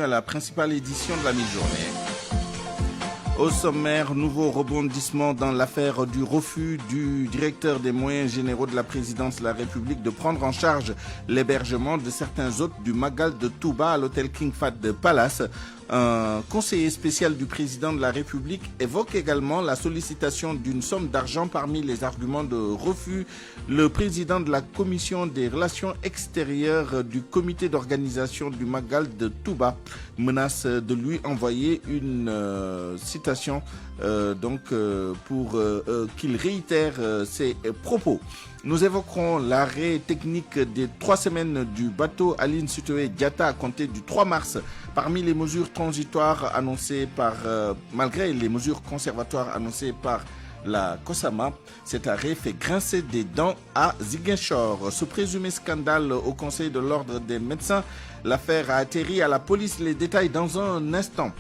À la principale édition de la mi-journée. Au sommaire, nouveau rebondissement dans l'affaire du refus du directeur des moyens généraux de la présidence de la République de prendre en charge l'hébergement de certains hôtes du Magal de Touba à l'hôtel King Fahd Palace. Un conseiller spécial du président de la République évoque également la sollicitation d'une somme d'argent parmi les arguments de refus. Le président de la commission des relations extérieures du comité d'organisation du Magal de Touba menace de lui envoyer une citation pour qu'il réitère ses propos. Nous évoquerons l'arrêt technique des 3 semaines du bateau Aline Sitoé Diatta à compter du 3 mars. Parmi les mesures transitoires annoncées malgré les mesures conservatoires annoncées par la COSAMA, cet arrêt fait grincer des dents à Ziguinchor. Ce présumé scandale au Conseil de l'ordre des médecins, l'affaire a atterri à la police. Les détails dans un instant.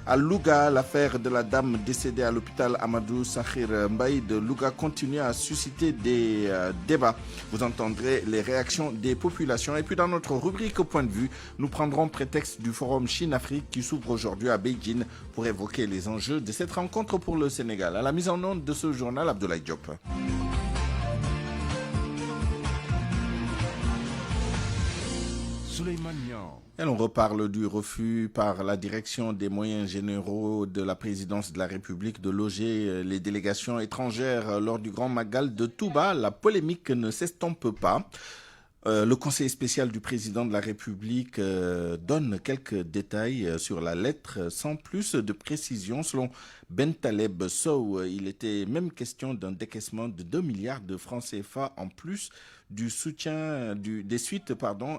À Louga, l'affaire de la dame décédée à l'hôpital Amadou Sakhir Mbaye de Louga continue à susciter des débats. Vous entendrez les réactions des populations. Et puis dans notre rubrique Point de vue, nous prendrons prétexte du forum Chine-Afrique qui s'ouvre aujourd'hui à Beijing pour évoquer les enjeux de cette rencontre pour le Sénégal. À la mise en onde de ce journal, Abdoulaye Diop. Et l'on reparle du refus par la direction des moyens généraux de la présidence de la République de loger les délégations étrangères lors du Grand Magal de Touba. La polémique ne s'estompe pas. Le conseiller spécial du président de la République donne quelques détails sur la lettre sans plus de précision. Selon Bentaleb Sow, il était même question d'un décaissement de 2 milliards de francs CFA en plus du soutien des suites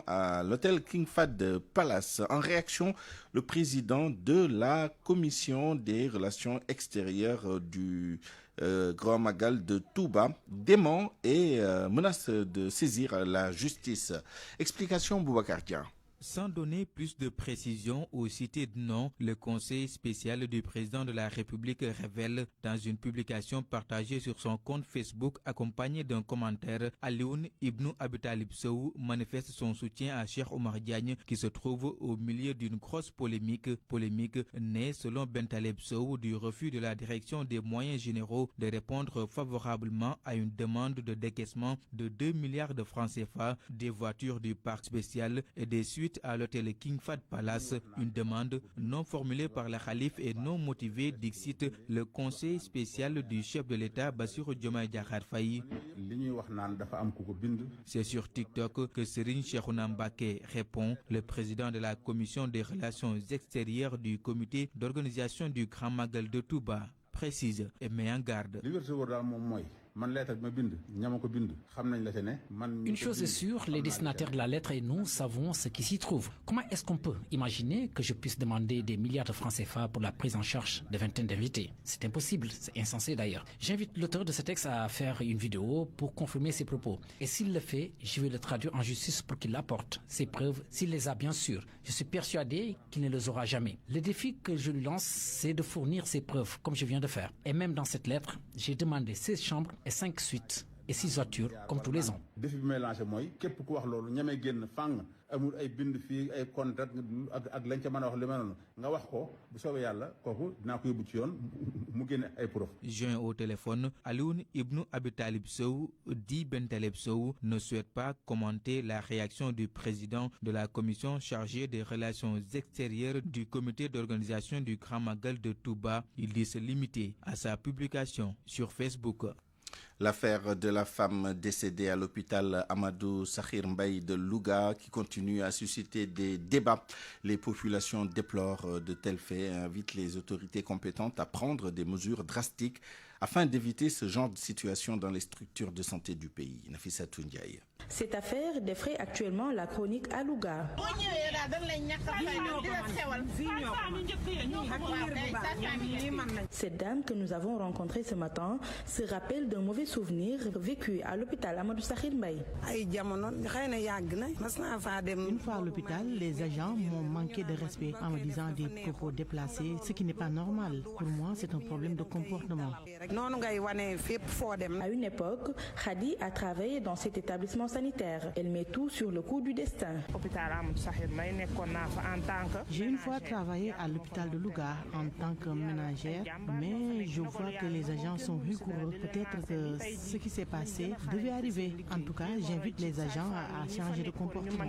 à l'hôtel King Fahd Palace. En réaction, le président de la commission des relations extérieures du Grand Magal de Touba dément et menace de saisir la justice. Explication Boubacar Dia. Sans donner plus de précision ou citer de nom, le conseil spécial du président de la République révèle dans une publication partagée sur son compte Facebook accompagnée d'un commentaire, Alioune Ibn Abi Talib Sow manifeste son soutien à Cheikh Oumar Diagne qui se trouve au milieu d'une grosse polémique née selon Bentaleb Sow du refus de la direction des moyens généraux de répondre favorablement à une demande de décaissement de 2 milliards de francs CFA, des voitures du parc spécial et des suites à l'hôtel King Fahd Palace, une demande non formulée par la Khalife et non motivée, dicite le conseil spécial du chef de l'État Bassirou Diomaye Diakhar Faye. C'est sur TikTok que Serigne Cheikhouna Mbacké répond. Le président de la commission des relations extérieures du comité d'organisation du Grand Magal de Touba précise et met en garde. Une chose est sûre, les destinataires de la lettre et nous savons ce qui s'y trouve. Comment est-ce qu'on peut imaginer que je puisse demander des milliards de francs CFA pour la prise en charge de vingtaines d'invités? C'est impossible, c'est insensé d'ailleurs. J'invite l'auteur de ce texte à faire une vidéo pour confirmer ses propos. Et s'il le fait, je vais le traduire en justice pour qu'il apporte ses preuves, s'il les a bien sûr. Je suis persuadé qu'il ne les aura jamais. Le défi que je lui lance, c'est de fournir ses preuves, comme je viens de faire. Et même dans cette lettre, j'ai demandé 16 chambres et 5 suites et 6 voitures comme tous les ans. Joint au téléphone, Alioune Ibn Abi Talib Sow dit Bentaleb Sow ne souhaite pas commenter la réaction du président de la commission chargée des relations extérieures du comité d'organisation du Grand Magal de Touba. Il dit se limiter à sa publication sur Facebook. L'affaire de la femme décédée à l'hôpital Amadou Sakhir Mbaye de Louga qui continue à susciter des débats. Les populations déplorent de tels faits et invitent les autorités compétentes à prendre des mesures drastiques afin d'éviter ce genre de situation dans les structures de santé du pays. Nafissa Toundiaye. Cette affaire défraie actuellement la chronique à Louga. Cette dame que nous avons rencontrée ce matin se rappelle d'un mauvais souvenir vécu à l'hôpital Amadou Sakhir Mbaye. Une fois à l'hôpital, les agents m'ont manqué de respect en me disant des propos déplacés, ce qui n'est pas normal. Pour moi, c'est un problème de comportement. À une époque, Khady a travaillé dans cet établissement sanitaire. Elle met tout sur le coup du destin. J'ai une fois travaillé à l'hôpital de Louga en tant que ménagère, mais je vois que les agents sont rigoureux. Peut-être que ce qui s'est passé devait arriver. En tout cas, j'invite les agents à changer de comportement.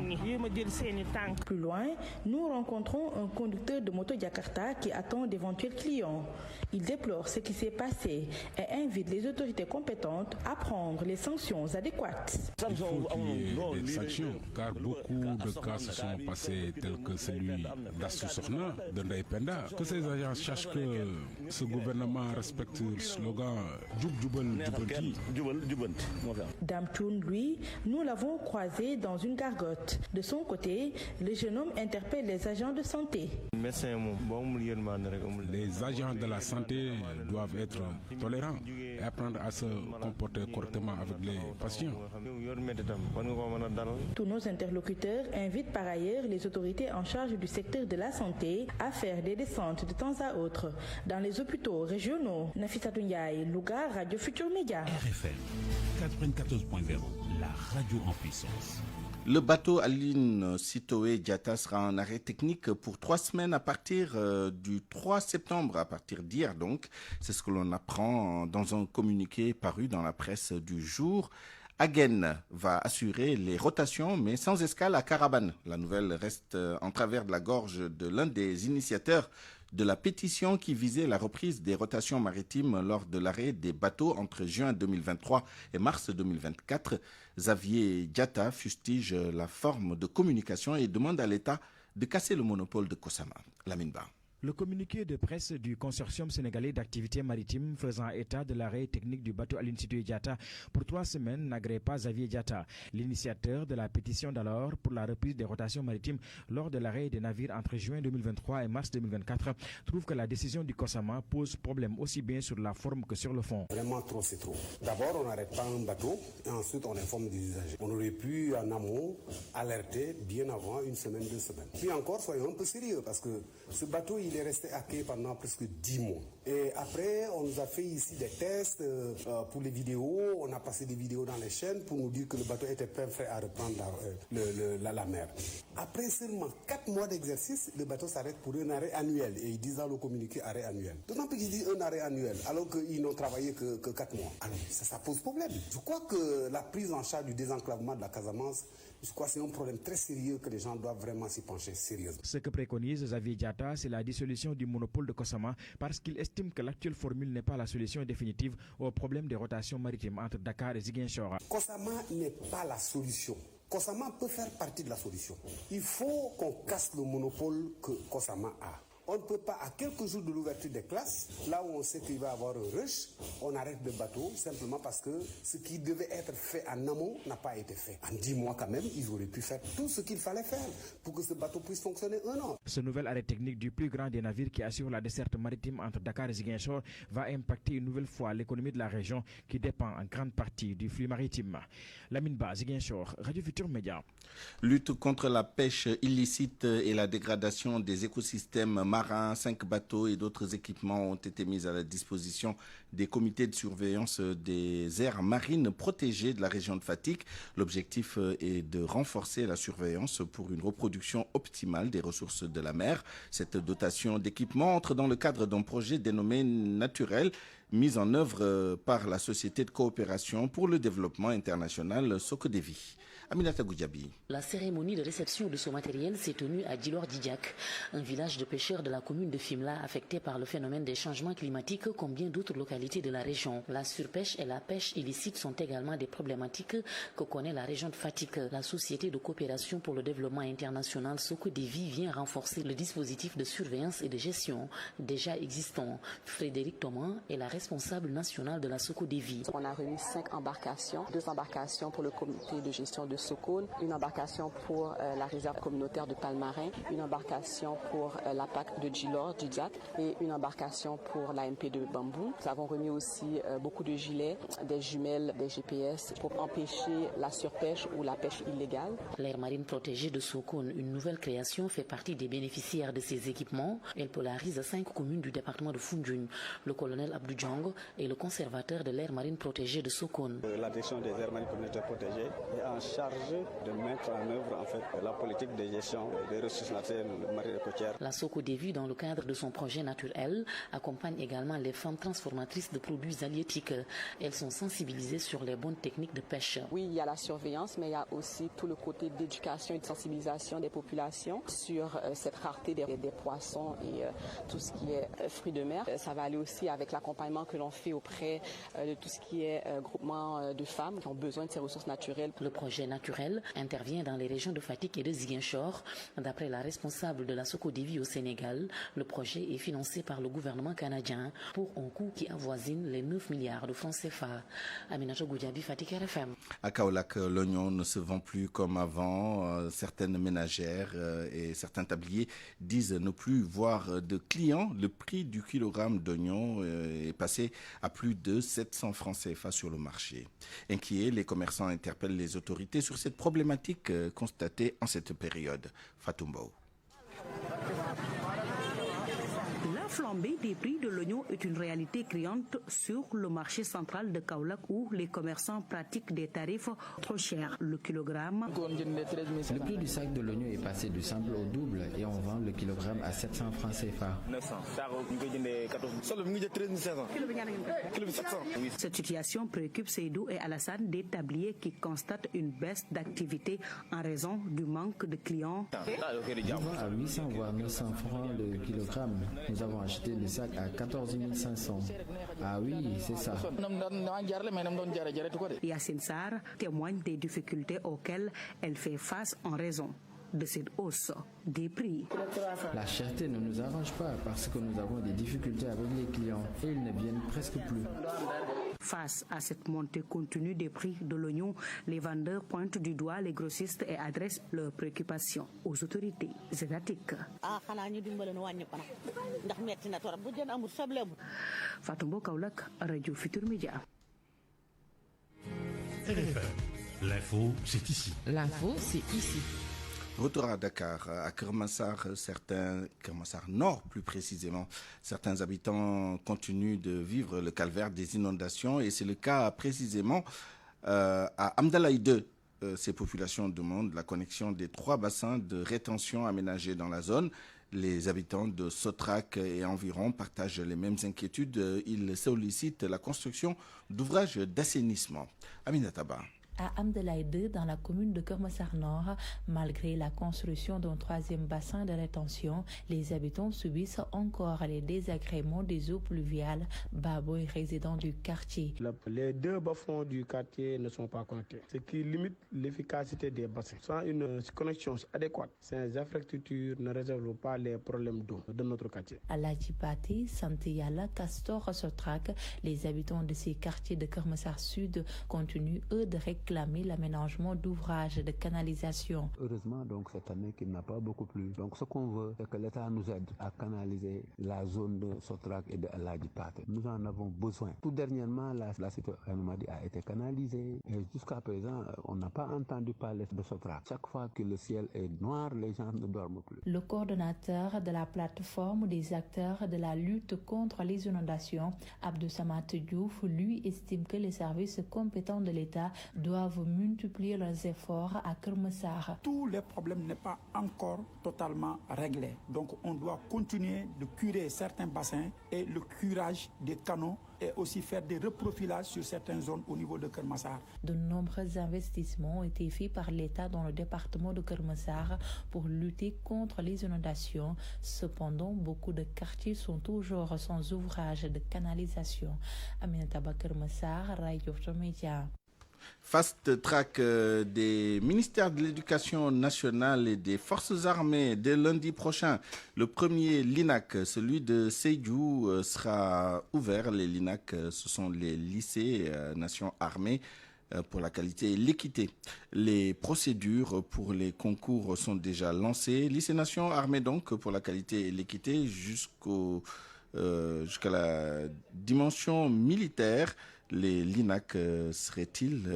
Plus loin, nous rencontrons un conducteur de moto Jakarta qui attend d'éventuels clients. Il déplore ce qui s'est passé et invite les autorités compétentes à prendre les sanctions adéquates. Il faut qu'il y ait des sanctions, car beaucoup de cas se sont passés tels que celui d'Assou Sokhna, de Ndeye Penda. Que ces agents sachent que ce gouvernement respecte le slogan Djoub Djoubal Djoubanti. Dame Thioune, lui, nous l'avons croisé dans une gargote. De son côté, le jeune homme interpelle les agents de santé. Les agents de la santé doivent être tolérants et apprendre à se comporter correctement avec les patients. Tous nos interlocuteurs invitent par ailleurs les autorités en charge du secteur de la santé à faire des descentes de temps à autre dans les hôpitaux régionaux. Nafissatou Ndiaye, Louga, Radio Futur Média. RFM 94.0, la radio en puissance. Le bateau Aline Sitoé Diatta sera en arrêt technique pour 3 semaines à partir du 3 septembre, à partir d'hier donc. C'est ce que l'on apprend dans un communiqué paru dans la presse du jour. Agen va assurer les rotations, mais sans escale à Carabane. La nouvelle reste en travers de la gorge de l'un des initiateurs de la pétition qui visait la reprise des rotations maritimes lors de l'arrêt des bateaux entre juin 2023 et mars 2024. Xavier Diatta fustige la forme de communication et demande à l'État de casser le monopole de Kosama. Lamine Ba. Le communiqué de presse du consortium sénégalais d'activités maritimes faisant état de l'arrêt technique du bateau Aline Sitoé Diatta pour 3 semaines n'agrée pas Xavier Diatta, l'initiateur de la pétition d'alors pour la reprise des rotations maritimes lors de l'arrêt des navires entre juin 2023 et mars 2024, trouve que la décision du COSAMA pose problème aussi bien sur la forme que sur le fond. Vraiment trop, c'est trop. D'abord, on n'arrête pas un bateau et ensuite on informe des usagers. On aurait pu en amont alerter bien avant, 1 semaine, 2 semaines. Puis encore, soyons un peu sérieux parce que ce bateau, il est resté à quai pendant presque 10 mois. Et après, on nous a fait ici des tests pour les vidéos. On a passé des vidéos dans les chaînes pour nous dire que le bateau était prêt à reprendre la mer. Après seulement 4 mois d'exercice, le bateau s'arrête pour un arrêt annuel. Et ils disent dans le communiqué arrêt annuel. D'autant plus qu'ils disent un arrêt annuel, alors qu'ils n'ont travaillé que 4 mois. Alors, ça pose problème. Je crois que la prise en charge du désenclavement de la Casamance, je crois que c'est un problème très sérieux que les gens doivent vraiment s'y pencher sérieusement. Ce que préconise Xavier Diatta, c'est la dissolution du monopole de Kosama parce qu'il estime que l'actuelle formule n'est pas la solution définitive au problème des rotations maritimes entre Dakar et Ziguinchor. Kosama n'est pas la solution. Kosama peut faire partie de la solution. Il faut qu'on casse le monopole que Kosama a. On ne peut pas, à quelques jours de l'ouverture des classes, là où on sait qu'il va y avoir un rush, on arrête le bateau simplement parce que ce qui devait être fait en amont n'a pas été fait. En 10 mois quand même, ils auraient pu faire tout ce qu'il fallait faire pour que ce bateau puisse fonctionner 1 an. Ce nouvel arrêt technique du plus grand des navires qui assure la desserte maritime entre Dakar et Ziguinchor va impacter une nouvelle fois l'économie de la région qui dépend en grande partie du flux maritime. Lamine Ba, Ziguinchor, Radio Futur Média. Lutte contre la pêche illicite et la dégradation des écosystèmes marins. 5 bateaux et d'autres équipements ont été mis à la disposition des comités de surveillance des aires marines protégées de la région de Fatick. L'objectif est de renforcer la surveillance pour une reproduction optimale des ressources de la mer. Cette dotation d'équipement entre dans le cadre d'un projet dénommé Naturel, mis en œuvre par la Société de coopération pour le développement international Sokodevi. Aminata Goudjabi. La cérémonie de réception de ce matériel s'est tenue à Djilor-Didiak, un village de pêcheurs de la commune de Fimela affecté par le phénomène des changements climatiques comme bien d'autres localités de la région. La surpêche et la pêche illicite sont également des problématiques que connaît la région de Fatick. La Société de coopération pour le développement international Sokodevi vient renforcer le dispositif de surveillance et de gestion déjà existant. Frédéric Thomas est la responsable nationale de la Sokodevi. On a remis 5 embarcations, 2 embarcations pour le comité de gestion de Sokone, une embarcation pour la réserve communautaire de Palmarin, une embarcation pour la PAC de Djilor, Didiak et une embarcation pour l'AMP de Bambou. Nous avons remis aussi beaucoup de gilets, des jumelles, des GPS pour empêcher la surpêche ou la pêche illégale. L'aire marine protégée de Sokone, une nouvelle création, fait partie des bénéficiaires de ces équipements. Elle polarise 5 communes du département de Foundiougne. Le colonel Abdou Djong est le conservateur de l'aire marine protégée de Sokone. La direction des aires marines communautaires protégées est en charge de mettre en œuvre la politique de gestion des ressources naturelles marines et côtières. La Socodevi, dans le cadre de son projet naturel, accompagne également les femmes transformatrices de produits halieutiques. Elles sont sensibilisées sur les bonnes techniques de pêche. Oui, il y a la surveillance, mais il y a aussi tout le côté d'éducation et de sensibilisation des populations sur cette rareté des poissons et tout ce qui est fruits de mer. Ça va aller aussi avec l'accompagnement que l'on fait auprès de tout ce qui est groupement de femmes qui ont besoin de ces ressources naturelles. Le projet naturel intervient dans les régions de Fatick et de Ziguinchor. D'après la responsable de la Socodevi au Sénégal, le projet est financé par le gouvernement canadien pour un coût qui avoisine les 9 milliards de francs CFA. Aminata Goudiaby, Fatick RFM. À Kaolack, l'oignon ne se vend plus comme avant. Certaines ménagères et certains tabliers disent ne plus voir de clients. Le prix du kilogramme d'oignon est passé à plus de 700 francs CFA sur le marché. Inquiets, les commerçants interpellent les autorités sur cette problématique constatée en cette période. Fatoumbo. La flambée des prix de l'oignon est une réalité criante sur le marché central de Kaolack où les commerçants pratiquent des tarifs trop chers. Le kilogramme. Le prix du sac de l'oignon est passé du simple au double et on vend le kilogramme à 700 francs CFA. Cette situation préoccupe Seydou et Alassane, des tabliers qui constatent une baisse d'activité en raison du manque de clients. Je vends à 800 voire 900 francs le kilogramme. Nous avons acheté le sac à 14 500. Ah oui, c'est ça. Yacine Sarr témoigne des difficultés auxquelles elle fait face en raison de cette hausse des prix. La cherté ne nous arrange pas parce que nous avons des difficultés avec les clients et ils ne viennent presque plus. Face à cette montée continue des prix de l'oignon, les vendeurs pointent du doigt les grossistes et adressent leurs préoccupations aux autorités étatiques. Fatumbo Kaolack, Radio Futur Média. L'info, c'est ici. L'info, c'est ici. Retour à Dakar, à Kermassar, Kermassar Nord plus précisément, certains habitants continuent de vivre le calvaire des inondations et c'est le cas précisément à Amdalaï 2. Ces populations demandent la connexion des 3 bassins de rétention aménagés dans la zone. Les habitants de Sotrac et environ partagent les mêmes inquiétudes. Ils sollicitent la construction d'ouvrages d'assainissement. Aminata Ba. À Amdalaï 2, dans la commune de Kermassar Nord, malgré la construction d'un 3e bassin de rétention, les habitants subissent encore les désagréments des eaux pluviales. Baboy, résident du quartier. Les 2 bas-fonds du quartier ne sont pas connectés, ce qui limite l'efficacité des bassins. Sans une connexion adéquate, ces infrastructures ne résolvent pas les problèmes d'eau de notre quartier. À Ladjipati, Santeyala, Castor, Sotrac, les habitants de ces quartiers de Kermassar Sud continuent, eux, de réclamer l'aménagement d'ouvrages de canalisation. Heureusement, donc, cette année, qu'il n'a pas beaucoup plu. Donc, ce qu'on veut, c'est que l'État nous aide à canaliser la zone de Sotrac et de Ladjipati. Nous en avons besoin. Tout dernièrement, la cité Anoumadi a été canalisée et jusqu'à présent, on n'a pas entendu parler de Sotrac. Chaque fois que le ciel est noir, les gens ne dorment plus. Le coordonnateur de la plateforme des acteurs de la lutte contre les inondations, Abdou Samad Diouf, lui estime que les services compétents de l'État doivent multiplier leurs efforts à Kermassar. Tous les problèmes n'est pas encore totalement réglés. Donc on doit continuer de curer certains bassins et le curage des canaux et aussi faire des reprofilages sur certaines zones au niveau de Kermassar. De nombreux investissements ont été faits par l'État dans le département de Kermassar pour lutter contre les inondations. Cependant, beaucoup de quartiers sont toujours sans ouvrage de canalisation. Aminata Ba, Kermassar, Radio Média. Fast track des ministères de l'Éducation nationale et des Forces armées dès lundi prochain. Le premier LINAC, celui de Sédhiou, sera ouvert. Les LINAC, ce sont les lycées Nation Armée pour la qualité et l'équité. Les procédures pour les concours sont déjà lancées. Lycée Nation Armée donc pour la qualité et l'équité jusqu'à la dimension militaire. Les LINAC seraient-ils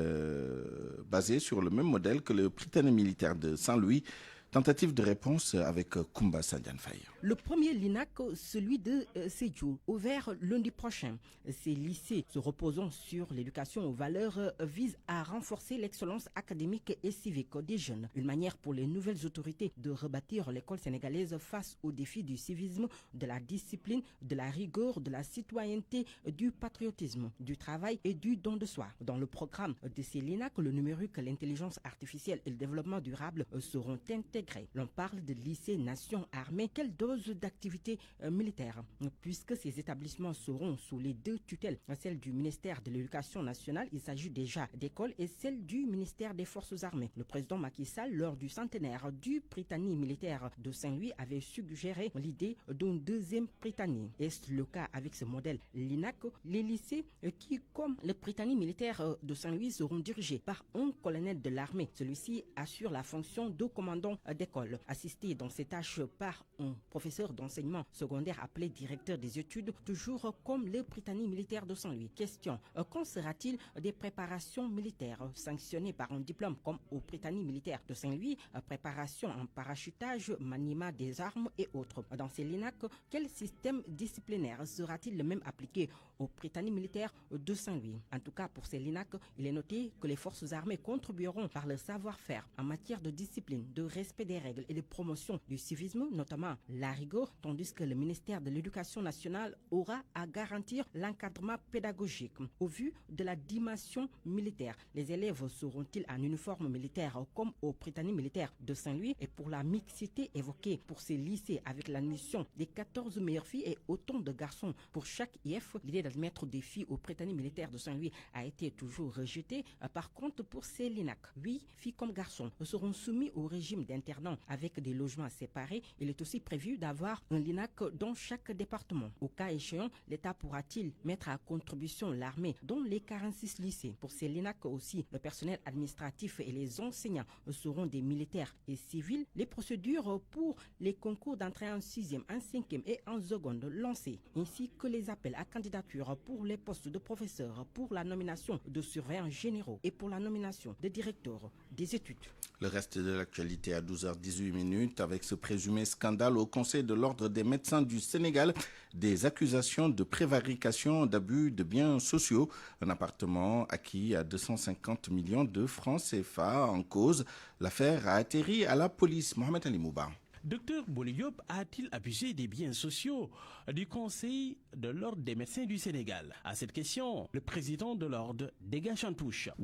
basés sur le même modèle que le Prytanée militaire de Saint-Louis? Tentative de réponse avec Koumba Sandiane Faye. Le premier LINAC, celui de Sédhiou, ouvert lundi prochain. Ces lycées se reposant sur l'éducation aux valeurs visent à renforcer l'excellence académique et civique des jeunes. Une manière pour les nouvelles autorités de rebâtir l'école sénégalaise face aux défis du civisme, de la discipline, de la rigueur, de la citoyenneté, du patriotisme, du travail et du don de soi. Dans le programme de ces LINAC, le numérique, l'intelligence artificielle et le développement durable seront intégrés. L'on parle de lycée nation armée. Quelle dose d'activité militaire, puisque ces établissements seront sous les deux tutelles, celle du ministère de l'Éducation nationale, il s'agit déjà d'écoles, et celle du ministère des Forces armées. Le président Macky Sall, lors du centenaire du Prytanée militaire de Saint-Louis, avait suggéré l'idée d'un deuxième Prytanée. Est-ce le cas avec ce modèle LINAC? Les lycées qui, comme le Prytanée militaire de Saint-Louis, seront dirigés par un colonel de l'armée. Celui-ci assure la fonction de commandant d'école, assisté dans ses tâches par un professeur d'enseignement secondaire appelé directeur des études, toujours comme le Prytanée militaire de Saint-Louis. Question, qu'en sera-t-il des préparations militaires sanctionnées par un diplôme comme au Prytanée militaire de Saint-Louis, préparation en parachutage, maniement des armes et autres? Dans ces LINAC, quel système disciplinaire sera-t-il le même appliqué au Prytanée militaire de Saint-Louis? En tout cas, pour ces LINAC, il est noté que les forces armées contribueront par leur savoir-faire en matière de discipline, de respect des règles et de promotion du civisme, notamment la rigueur, tandis que le ministère de l'Éducation nationale aura à garantir l'encadrement pédagogique. Au vu de la dimension militaire, les élèves seront-ils en uniforme militaire comme au Prytanée militaire de Saint-Louis? Et pour la mixité évoquée pour ces lycées avec l'admission des 14 meilleures filles et autant de garçons pour chaque IF, l'idée d'admettre des filles au Prytanée militaire de Saint-Louis a été toujours rejetée. Par contre, pour ces LINAC, 8 filles comme garçons seront soumis au régime d'internat avec des logements séparés. Il est aussi prévu d'avoir un LINAC dans chaque département. Au cas échéant, l'État pourra-t-il mettre à contribution l'armée dans les 46 lycées? Pour ces LINAC aussi, le personnel administratif et les enseignants seront des militaires et civils. Les procédures pour les concours d'entrée en 6e, en 5e et en seconde lancées, ainsi que les appels à candidature pour les postes de professeurs, pour la nomination de surveillants généraux et pour la nomination de directeurs des études. Le reste de l'actualité à 12h18 avec ce présumé scandale au Conseil de l'Ordre des médecins du Sénégal, des accusations de prévarication, d'abus de biens sociaux. Un appartement acquis à 250 millions de francs CFA en cause. L'affaire a atterri à la police. Mohamed Ali Mouba. Dr Boliop a-t-il abusé des biens sociaux du Conseil de l'Ordre des médecins du Sénégal? À cette question, le président de l'Ordre dégage en touche. Ah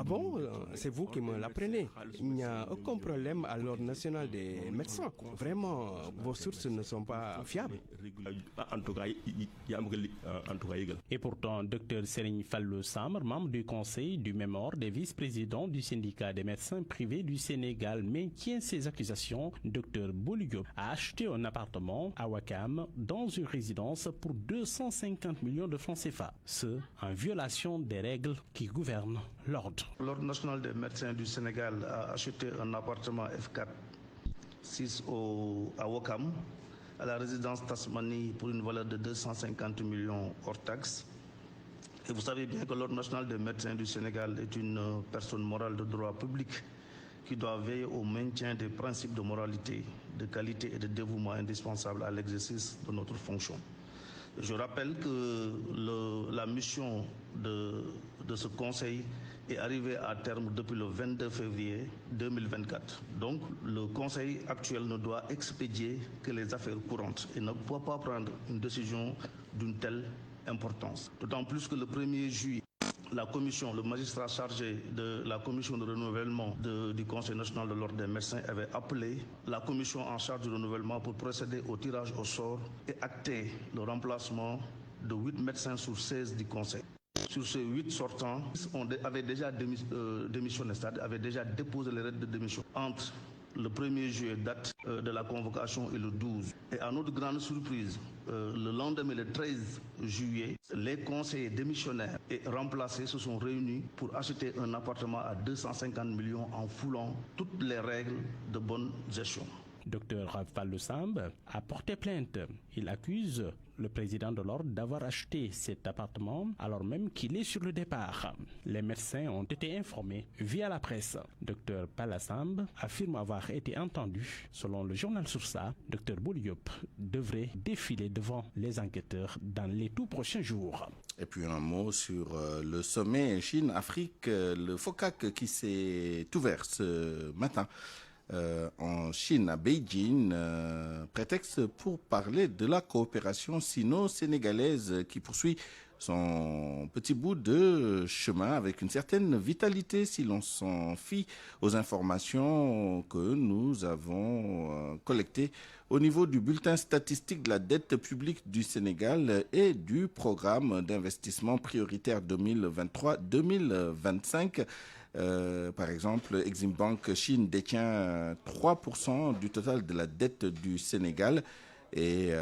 bon? C'est vous qui me l'apprenez. Il n'y a aucun problème à l'Ordre national des médecins. Vraiment, vos sources ne sont pas fiables. Et pourtant, Dr Serigne Fallou Samar, membre du Conseil du même ordre des vice-présidents du syndicat des médecins privés du Sénégal, maintient ces accusations. Dr Boliop a acheté un appartement à Ouakam dans une résidence pour 250 millions de francs CFA. Ce, en violation des règles qui gouvernent l'ordre. L'Ordre national des médecins du Sénégal a acheté un appartement F4 6 à Ouakam, à la résidence Tasmanie, pour une valeur de 250 millions hors taxes. Et vous savez bien que l'Ordre national des médecins du Sénégal est une personne morale de droit public qui doit veiller au maintien des principes de moralité, de qualité et de dévouement indispensables à l'exercice de notre fonction. Je rappelle que la mission de ce conseil est arrivée à terme depuis le 22 février 2024. Donc le conseil actuel ne doit expédier que les affaires courantes et ne peut pas prendre une décision d'une telle importance. D'autant plus que le 1er juillet, la commission, le magistrat chargé de la commission de renouvellement du Conseil national de l'Ordre des médecins avait appelé la commission en charge du renouvellement pour procéder au tirage au sort et acter le remplacement de 8 médecins sur 16 du Conseil. Sur ces 8 sortants, on avait déjà démissionné, c'est-à-dire avait déjà déposé les lettres de démission entre le 1er juillet, date de la convocation, et le 12. Et à notre grande surprise, le lendemain, le 13 juillet, les conseillers démissionnaires et remplacés se sont réunis pour acheter un appartement à 250 millions en foulant toutes les règles de bonne gestion. Dr Fallou Samb a porté plainte. Il accuse le président de l'ordre d'avoir acheté cet appartement alors même qu'il est sur le départ. Les médecins ont été informés via la presse. Dr Palassamb affirme avoir été entendu. Selon le journal Sourça, Dr Bouliop devrait défiler devant les enquêteurs dans les tout prochains jours. Et puis un mot sur le sommet Chine-Afrique, le FOCAC qui s'est ouvert ce matin en Chine, à Beijing, prétexte pour parler de la coopération sino-sénégalaise qui poursuit son petit bout de chemin avec une certaine vitalité si l'on s'en fie aux informations que nous avons collectées au niveau du bulletin statistique de la dette publique du Sénégal et du programme d'investissement prioritaire 2023-2025. Par exemple, Exim Bank Chine détient 3% du total de la dette du Sénégal et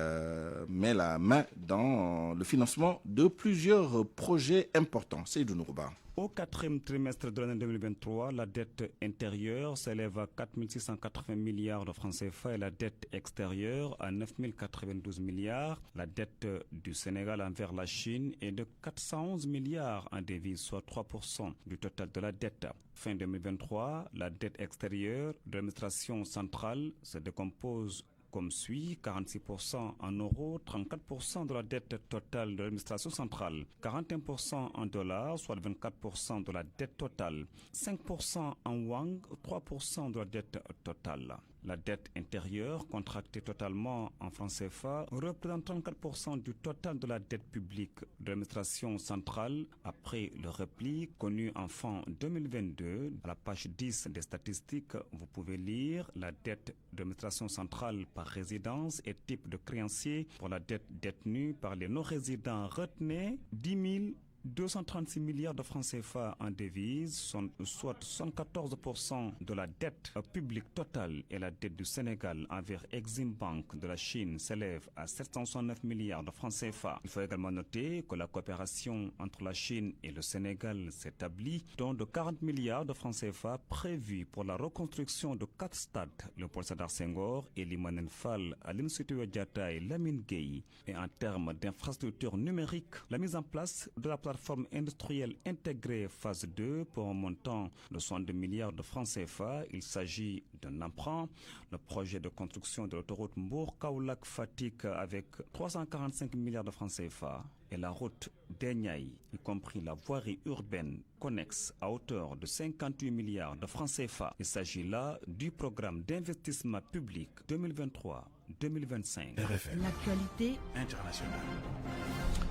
met la main dans le financement de plusieurs projets importants. C'est Nourouba. Au quatrième trimestre de l'année 2023, la dette intérieure s'élève à 4 680 milliards de francs CFA et la dette extérieure à 9 092 milliards. La dette du Sénégal envers la Chine est de 411 milliards en devises, soit 3% du total de la dette. Fin 2023, la dette extérieure de l'administration centrale se décompose comme suit: 46% en euros, 34% de la dette totale de l'administration centrale, 41% en dollars, soit 24% de la dette totale, 5% en wang, 3% de la dette totale. La dette intérieure, contractée totalement en francs CFA, représente 34% du total de la dette publique de l'administration centrale après le repli connu en fin 2022. À la page 10 des statistiques, vous pouvez lire la dette de l'administration centrale par résidence et type de créancier. Pour la dette détenue par les non-résidents, retenez 10 236 milliards de francs CFA en devises, soit 74% de la dette publique totale, et la dette du Sénégal envers Exim Bank de la Chine s'élève à 769 milliards de francs CFA. Il faut également noter que la coopération entre la Chine et le Sénégal s'établit dans de 40 milliards de francs CFA prévus pour la reconstruction de 4 stades, le Paul Sédar Senghor et Limanel Fall à l'Institut Diatta et Lamine Gueye. Et en termes d'infrastructures numériques, la mise en place de la plateforme industrielle intégrée phase 2 pour un montant de 62 milliards de francs CFA. Il s'agit d'un emprunt. Le projet de construction de l'autoroute Mbour-Kaolack-Fatick avec 345 milliards de francs CFA et la route d'Eniaï, y compris la voirie urbaine connexe à hauteur de 58 milliards de francs CFA. Il s'agit là du programme d'investissement public 2023-2025. L'actualité internationale.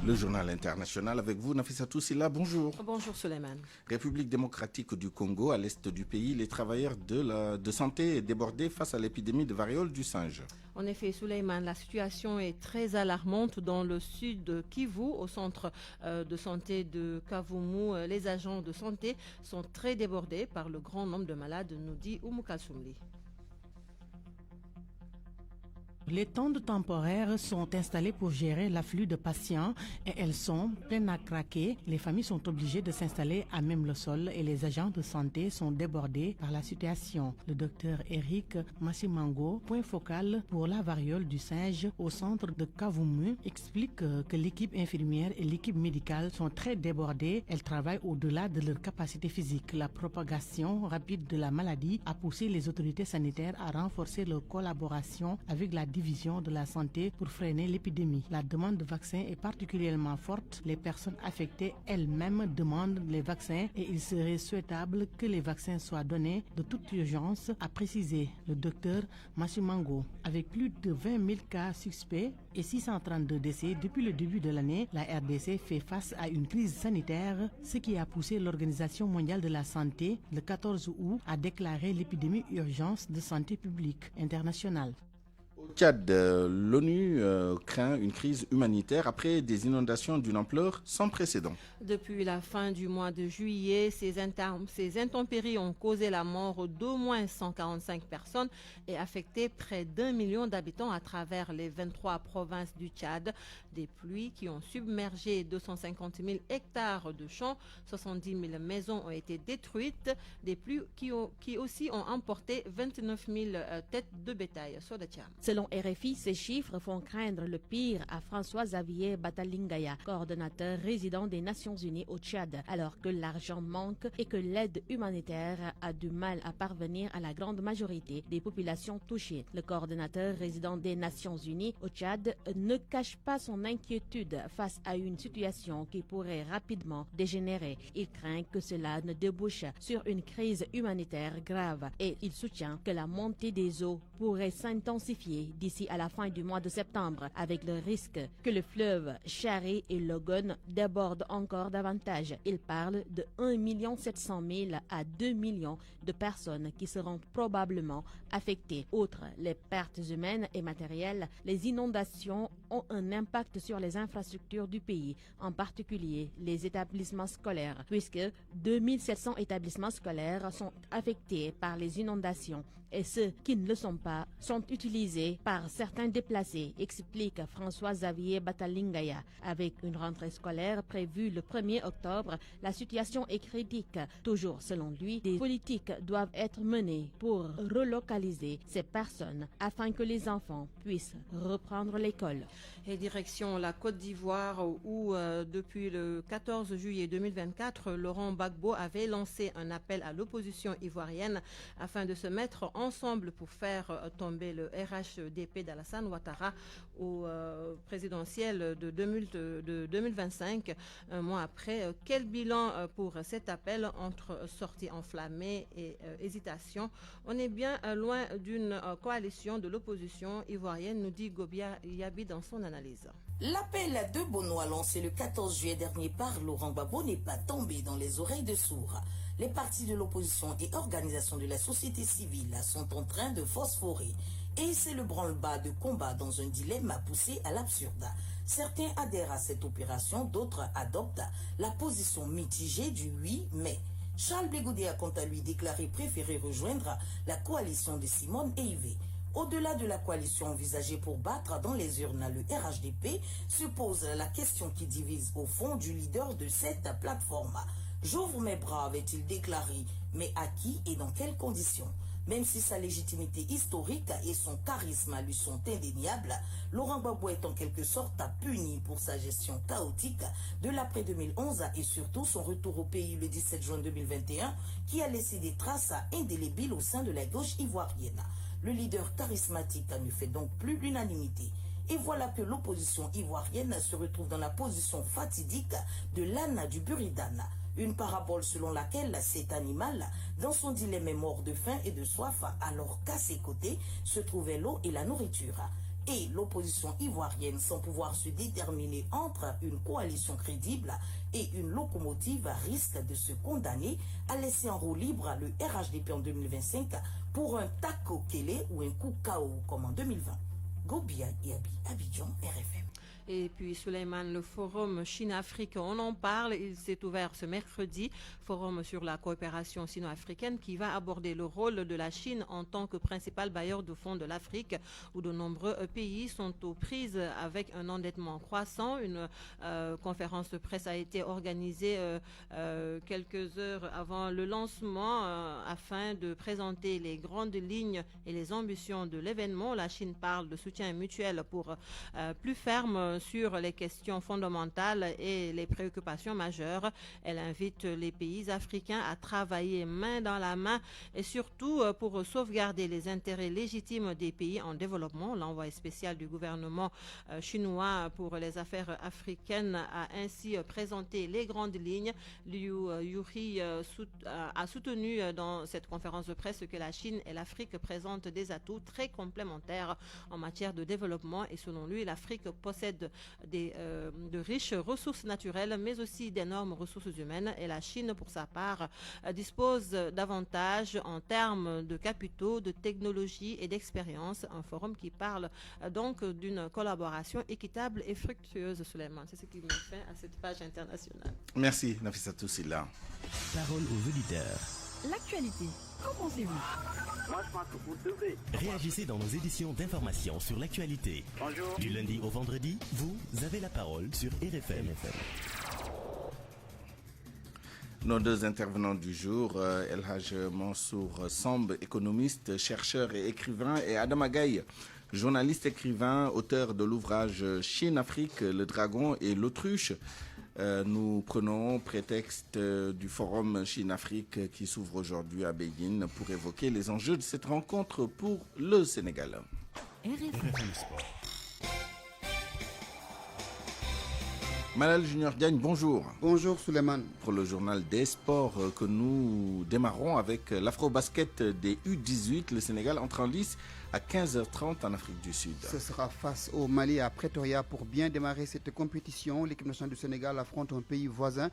Le journal international avec vous, Nafissatou Silla, bonjour. Bonjour Suleiman. République démocratique du Congo, à l'est du pays, les travailleurs de santé est débordés face à l'épidémie de variole du singe. En effet, Suleiman, la situation est très alarmante dans le sud de Kivu, au centre de santé de Kavumu. Les agents de santé sont très débordés par le grand nombre de malades, nous dit Oumou Kalsoumli. Les tentes temporaires sont installées pour gérer l'afflux de patients et elles sont pleines à craquer. Les familles sont obligées de s'installer à même le sol et les agents de santé sont débordés par la situation. Le docteur Eric Massimango, point focal pour la variole du singe au centre de Kavumu, explique que l'équipe infirmière et l'équipe médicale sont très débordées. Elles travaillent au-delà de leur capacité physique. La propagation rapide de la maladie a poussé les autorités sanitaires à renforcer leur collaboration avec la division de la santé pour freiner l'épidémie. La demande de vaccins est particulièrement forte. Les personnes affectées elles-mêmes demandent les vaccins et il serait souhaitable que les vaccins soient donnés de toute urgence, a précisé le docteur Massimango. Avec plus de 20 000 cas suspects et 632 décès depuis le début de l'année, la RDC fait face à une crise sanitaire, ce qui a poussé l'Organisation mondiale de la santé le 14 août à déclarer l'épidémie urgence de santé publique internationale. Au Tchad, l'ONU craint une crise humanitaire après des inondations d'une ampleur sans précédent. Depuis la fin du mois de juillet, ces intempéries ont causé la mort d'au moins 145 personnes et affecté près d'1 million d'habitants à travers les 23 provinces du Tchad. Des pluies qui ont submergé 250 000 hectares de champs, 70 000 maisons ont été détruites, des pluies qui aussi ont emporté 29 000 têtes de bétail. Selon RFI, ces chiffres font craindre le pire à François-Xavier Batalingaya, coordonnateur résident des Nations Unies au Tchad, alors que l'argent manque et que l'aide humanitaire a du mal à parvenir à la grande majorité des populations touchées. Le coordonnateur résident des Nations Unies au Tchad ne cache pas son inquiétude face à une situation qui pourrait rapidement dégénérer. Il craint que cela ne débouche sur une crise humanitaire grave et il soutient que la montée des eaux pourrait s'intensifier d'ici à la fin du mois de septembre, avec le risque que le fleuve Chari et Logon débordent encore davantage. Il parle de 1 700 000 à 2 millions de personnes qui seront probablement affectées. Outre les pertes humaines et matérielles, les inondations ont un impact sur les infrastructures du pays, en particulier les établissements scolaires, puisque 2700 établissements scolaires sont affectés par les inondations et ceux qui ne le sont pas sont utilisés par certains déplacés, explique François-Xavier Batalingaya. Avec une rentrée scolaire prévue le 1er octobre, la situation est critique. Toujours selon lui, des politiques doivent être menées pour relocaliser ces personnes afin que les enfants puissent reprendre l'école. Et direction la Côte d'Ivoire où depuis le 14 juillet 2024, Laurent Gbagbo avait lancé un appel à l'opposition ivoirienne afin de se mettre ensemble pour faire tomber le RHDP d'Alassane Ouattara au présidentiel de 2025. Un mois après, quel bilan pour cet appel entre sorties enflammées et hésitation? On est bien loin d'une coalition de l'opposition ivoirienne, nous dit Gobia Yabi dans son analyse. L'appel de Bono lancé le 14 juillet dernier par Laurent Gbagbo n'est pas tombé dans les oreilles de sourds. Les partis de l'opposition et organisations de la société civile sont en train de phosphorer. Et c'est le branle-bas de combat dans un dilemme poussé à l'absurde. Certains adhèrent à cette opération, d'autres adoptent la position mitigée du 8 mai. Charles Blé-Goudé a quant à lui déclaré préférer rejoindre la coalition de Simone et Yvé. Au-delà de la coalition envisagée pour battre dans les urnes le RHDP, se pose la question qui divise au fond du leader de cette plateforme. J'ouvre mes bras, avait-il déclaré, mais à qui et dans quelles conditions? Même si sa légitimité historique et son charisme lui sont indéniables, Laurent Gbagbo est en quelque sorte puni pour sa gestion chaotique de l'après-2011 et surtout son retour au pays le 17 juin 2021 qui a laissé des traces indélébiles au sein de la gauche ivoirienne. Le leader charismatique ne fait donc plus l'unanimité. Et voilà que l'opposition ivoirienne se retrouve dans la position fatidique de l'âne du Buridan. Une parabole selon laquelle cet animal, dans son dilemme, est mort de faim et de soif, alors qu'à ses côtés se trouvaient l'eau et la nourriture. Et l'opposition ivoirienne, sans pouvoir se déterminer entre une coalition crédible et une locomotive, risque de se condamner à laisser en roue libre le RHDP en 2025 pour un taco kélé ou un coup KO comme en 2020. Gobia et Abidjan, RFM. Et puis Souleymane, le forum Chine-Afrique, on en parle, il s'est ouvert ce mercredi, forum sur la coopération sino-africaine qui va aborder le rôle de la Chine en tant que principal bailleur de fonds de l'Afrique, où de nombreux pays sont aux prises avec un endettement croissant. Une conférence de presse a été organisée quelques heures avant le lancement afin de présenter les grandes lignes et les ambitions de l'événement. La Chine parle de soutien mutuel pour plus ferme sur les questions fondamentales et les préoccupations majeures. Elle invite les pays africains à travailler main dans la main et surtout pour sauvegarder les intérêts légitimes des pays en développement. L'envoyé spécial du gouvernement chinois pour les affaires africaines a ainsi présenté les grandes lignes. Liu Yuhi a soutenu dans cette conférence de presse que la Chine et l'Afrique présentent des atouts très complémentaires en matière de développement et selon lui, l'Afrique possède possède de riches ressources naturelles, mais aussi d'énormes ressources humaines. Et la Chine, pour sa part, dispose d'avantages en termes de capitaux, de technologie et d'expérience. Un forum qui parle donc d'une collaboration équitable et fructueuse, Souleymane. C'est ce qui met fin à cette page internationale. Merci, Nafissatou Silla. Parole aux auditeurs. L'actualité, qu'en pensez-vous? Moi, je pense que vous devez. Réagissez dans nos éditions d'information sur l'actualité. Bonjour. Du lundi au vendredi, vous avez la parole sur RFM. Nos deux intervenants du jour, El Haj Mansour Samb, économiste, chercheur et écrivain, et Adam Agaï, journaliste, écrivain, auteur de l'ouvrage Chine-Afrique, le dragon et l'autruche. Nous prenons prétexte du forum Chine-Afrique qui s'ouvre aujourd'hui à Beijing pour évoquer les enjeux de cette rencontre pour le Sénégal. RFM Sport. Malal Junior Diagne, bonjour. Bonjour Souleymane. Pour le journal des sports que nous démarrons avec l'Afro-Basket des U18, le Sénégal entre en lice à 15h30 en Afrique du Sud. Ce sera face au Mali à Pretoria pour bien démarrer cette compétition. L'équipe nationale du Sénégal affronte un pays voisin.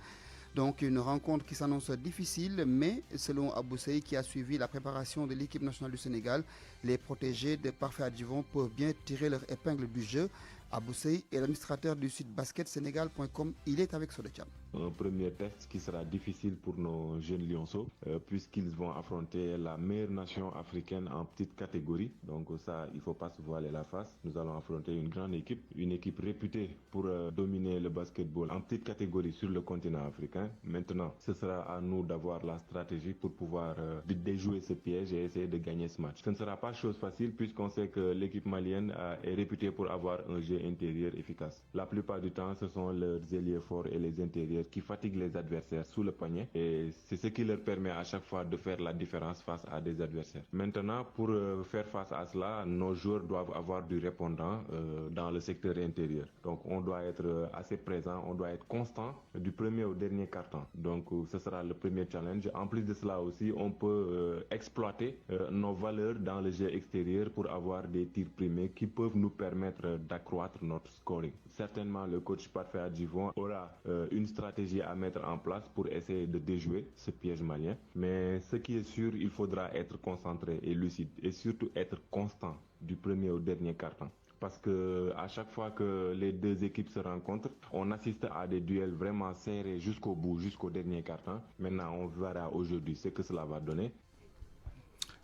Donc une rencontre qui s'annonce difficile, mais selon Abou Sey qui a suivi la préparation de l'équipe nationale du Sénégal, les protégés de Parfait Adjivon peuvent bien tirer leur épingle du jeu. Abou Sey est l'administrateur du site basketsénégal.com. Il est avec Sodetiam. Un premier test qui sera difficile pour nos jeunes lionceaux puisqu'ils vont affronter la meilleure nation africaine en petite catégorie. Donc ça, il ne faut pas se voiler la face. Nous allons affronter une grande équipe, une équipe réputée pour dominer le basketball en petite catégorie sur le continent africain. Maintenant, ce sera à nous d'avoir la stratégie pour pouvoir déjouer ce piège et essayer de gagner ce match. Ce ne sera pas chose facile puisqu'on sait que l'équipe malienne est réputée pour avoir un jeu intérieur efficace. La plupart du temps, ce sont leurs ailiers forts et les intérieurs qui fatiguent les adversaires sous le panier et c'est ce qui leur permet à chaque fois de faire la différence face à des adversaires. Maintenant, pour faire face à cela, nos joueurs doivent avoir du répondant dans le secteur intérieur. Donc on doit être assez présent, on doit être constant du premier au dernier quart-temps. Donc ce sera le premier challenge. En plus de cela aussi, on peut exploiter nos valeurs dans le jeu extérieur pour avoir des tirs primés qui peuvent nous permettre d'accroître notre scoring. Certainement, le coach Parfait Adjivon aura une stratégie à mettre en place pour essayer de déjouer ce piège malien. Mais ce qui est sûr, il faudra être concentré et lucide et surtout être constant du premier au dernier quart-temps. Parce que à chaque fois que les deux équipes se rencontrent, on assiste à des duels vraiment serrés jusqu'au bout, jusqu'au dernier quart-temps. Maintenant, on verra aujourd'hui ce que cela va donner.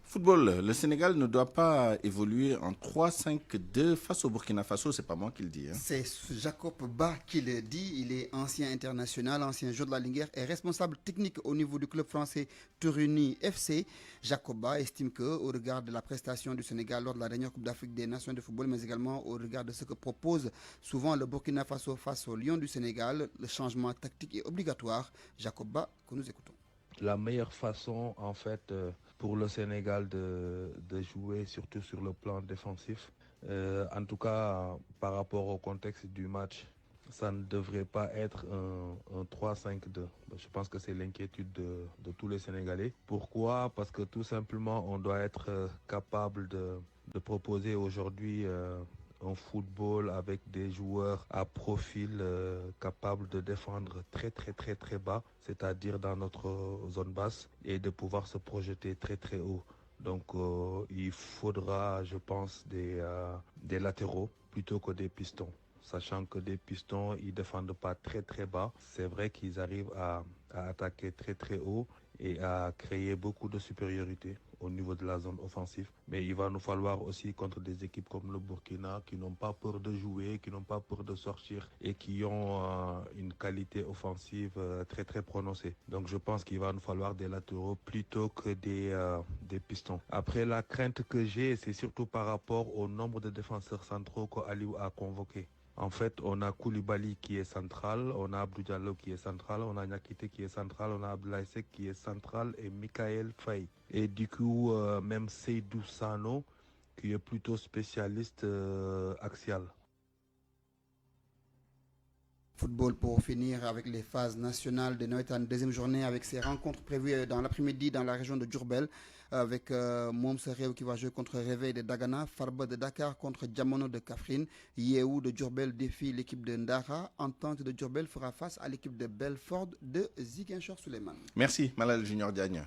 Football, le Sénégal ne doit pas évoluer en 3-5-2 face au Burkina Faso, c'est pas moi qui le dis. C'est Jacob Ba qui le dit, il est ancien international, ancien joueur de la Linguère et responsable technique au niveau du club français Turuni FC. Jacob Ba estime qu'au regard de la prestation du Sénégal lors de la dernière Coupe d'Afrique des Nations de football, mais également au regard de ce que propose souvent le Burkina Faso face au Lion du Sénégal, le changement tactique est obligatoire. Jacob Ba, que nous écoutons. La meilleure façon, en fait, pour le Sénégal de jouer, surtout sur le plan défensif, en tout cas par rapport au contexte du match, ça ne devrait pas être un 3-5-2. Je pense que c'est l'inquiétude de tous les Sénégalais. Pourquoi? Parce que tout simplement, on doit être capable de proposer aujourd'hui un football avec des joueurs à profil capables de défendre très bas, c'est-à-dire dans notre zone basse, et de pouvoir se projeter très haut. Donc il faudra, je pense, des latéraux plutôt que des pistons. Sachant que des pistons, ils ne défendent pas très bas. C'est vrai qu'ils arrivent à attaquer très haut et à créer beaucoup de supériorité au niveau de la zone offensive. Mais il va nous falloir aussi contre des équipes comme le Burkina qui n'ont pas peur de jouer, qui n'ont pas peur de sortir et qui ont une qualité offensive très prononcée. Donc je pense qu'il va nous falloir des latéraux plutôt que des pistons. Après, la crainte que j'ai, c'est surtout par rapport au nombre de défenseurs centraux qu'Aliou a convoqués. En fait, on a Koulibaly qui est central, on a Abdou Diallo qui est central, on a Niakité qui est central, on a Abdoulaye Seck qui est central et Michael Faye. Et du coup, même Seydou Sano qui est plutôt spécialiste axial. Football pour finir avec les phases nationales de Noël en deuxième journée avec ces rencontres prévues dans l'après-midi dans la région de Diourbel. avec Mom Serew qui va jouer contre Réveil de Dagana, Farba de Dakar contre Diamono de Kaffrine, Yehu de Djurbel défie l'équipe de Ndara, Entente de Djurbel fera face à l'équipe de Belfort de Ziguinchor Suleiman. Merci Malal Junior Diagne.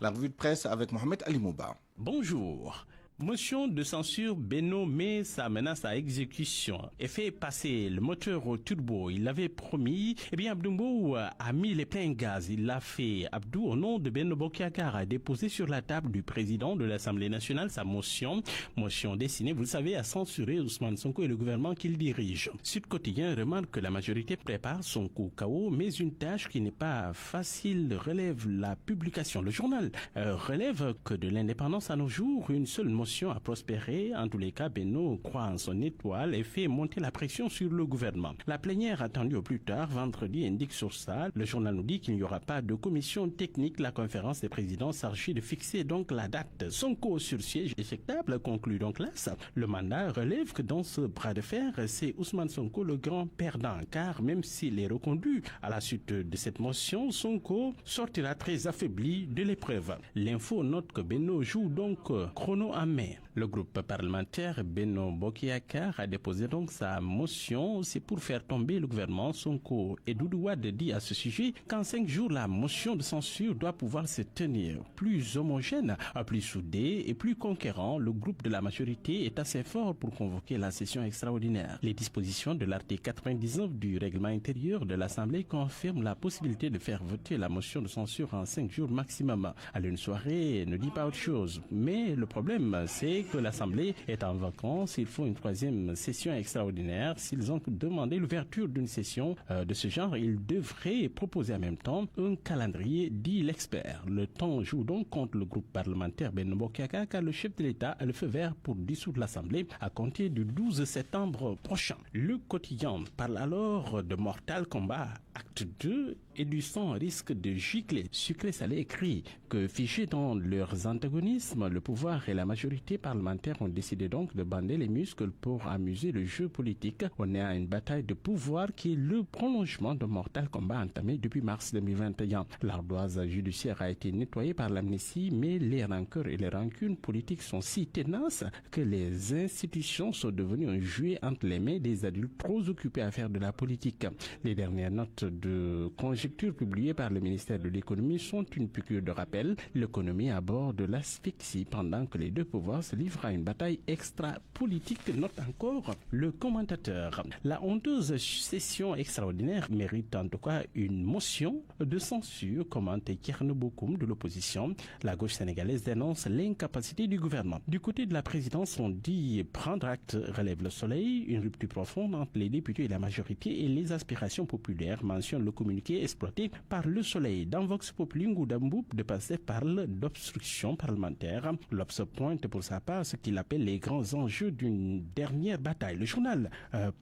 La revue de presse avec Mohamed Ali Mouba. Bonjour. Motion de censure, Beno met sa menace à exécution et fait passer le moteur au turbo. Il l'avait promis. Eh bien, Abdoumbo a mis les pleins gaz. Il l'a fait. Abdou, au nom de Beno Bokiakar, a déposé sur la table du président de l'Assemblée nationale sa motion. Motion destinée, vous le savez, à censurer Ousmane Sonko et le gouvernement qu'il dirige. Sud Quotidien remarque que la majorité prépare son coup KO, mais une tâche qui n'est pas facile relève la publication. Le journal relève que de l'indépendance à nos jours, une seule motion a prospéré. En tous les cas, Beno croit en son étoile et fait monter la pression sur le gouvernement. La plénière attendue au plus tard vendredi indique sur ça. Le journal nous dit qu'il n'y aura pas de commission technique. La conférence des présidents s'archit de fixer donc la date. Sonko sur siège éjectable conclut donc là. Le mandat relève que dans ce bras de fer, c'est Ousmane Sonko le grand perdant, car même s'il est reconduit à la suite de cette motion, Sonko sortira très affaibli de l'épreuve. L'info note que Beno joue donc chrono à main. Le groupe parlementaire Beno Bokiakar a déposé donc sa motion. C'est pour faire tomber le gouvernement. Sonko et Doudou Wade dit à ce sujet qu'en 5 jours, la motion de censure doit pouvoir se tenir. Plus homogène, plus soudé et plus conquérant, le groupe de la majorité est assez fort pour convoquer la session extraordinaire. Les dispositions de l'article 99 du règlement intérieur de l'Assemblée confirment la possibilité de faire voter la motion de censure en 5 jours maximum. À une soirée ne dit pas autre chose. Mais le problème, c'est que l'Assemblée est en vacances. Il faut une 3e session extraordinaire. S'ils ont demandé l'ouverture d'une session de ce genre, ils devraient proposer en même temps un calendrier, dit l'expert. Le temps joue donc contre le groupe parlementaire Beno Bokiakar, car le chef de l'État a le feu vert pour dissoudre l'Assemblée à compter du 12 septembre prochain. Le quotidien parle alors de Mortal Kombat Acte 2 et du sang risque de gicler. Sucré Salé écrit que fichés dans leurs antagonismes, le pouvoir et la majorité parlementaire ont décidé donc de bander les muscles pour amuser le jeu politique. On est à une bataille de pouvoir qui est le prolongement de Mortal Kombat entamé depuis mars 2021. L'ardoise judiciaire a été nettoyée par l'amnistie, mais les rancœurs et les rancunes politiques sont si tenaces que les institutions sont devenues un jouet entre les mains des adultes trop occupés à faire de la politique. Les dernières notes de conjecture publiées par le ministère de l'économie sont une piqûre de rappel. L'économie à bord de l'asphyxie pendant que les deux pouvoirs se livrent à une bataille extra-politique, note encore le commentateur. La honteuse session extraordinaire mérite en tout cas une motion de censure, commente Kierno Bokoum de l'opposition. La gauche sénégalaise dénonce l'incapacité du gouvernement. Du côté de la présidence, on dit prendre acte, relève le soleil, une rupture profonde entre les députés et la majorité et les aspirations populaires, mentionne le communiqué exploité par le soleil. Dans Vox Populi, Ngoudambou de Passé parle d'obstruction parlementaire. L'Obs pointe pour sa part ce qu'il appelle les grands enjeux d'une dernière bataille. Le journal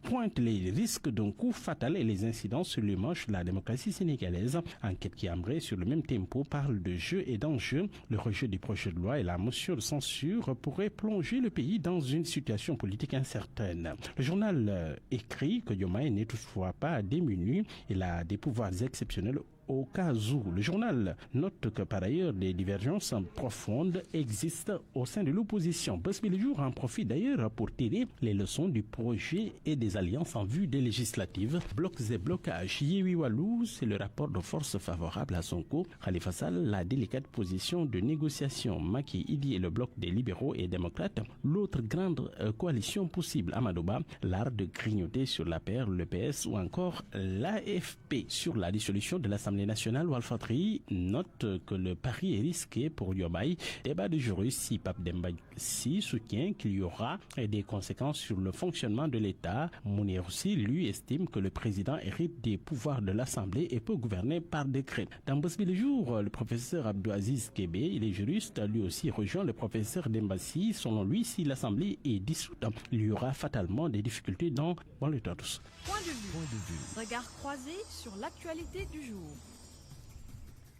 pointe les risques d'un coup fatal et les incidents sur le manche de la démocratie sénégalaise. Enquête qui aimerait sur le même tempo parle de jeux et d'enjeux. Le rejet du projet de loi et la motion de censure pourraient plonger le pays dans une situation politique incertaine. Le journal écrit que Diomaye n'est toutefois pas démuni. Il a des pouvoirs exceptionnels au cas où. Le journal note que par ailleurs des divergences profondes existent au sein de l'opposition. Bosby le jour en profite d'ailleurs pour tirer les leçons du projet et des alliances en vue des législatives. Blocs et blocages. Yewi Walou, c'est le rapport de force favorable à Sonko. Khalifa Sall, la délicate position de négociation. Macky Idi et le bloc des libéraux et démocrates. L'autre grande coalition possible. Amadouba, l'art de grignoter sur la paire, le PS ou encore l'AFP sur la dissolution de l'Assemblée nationale. Walfatri note que le pari est risqué pour Diomaye. Débat de juriste si Pape Demba si soutient qu'il y aura des conséquences sur le fonctionnement de l'État. Mounir aussi, lui, estime que le président hérite des pouvoirs de l'Assemblée et peut gouverner par décret. Dans Bosby le jour, le professeur Abdouaziz Kébé, il est juriste, lui aussi rejoint le professeur Dembassi. Selon lui, si l'Assemblée est dissoute, il y aura fatalement des difficultés dans le tous. Point de vue. Regard croisé sur l'actualité du jour.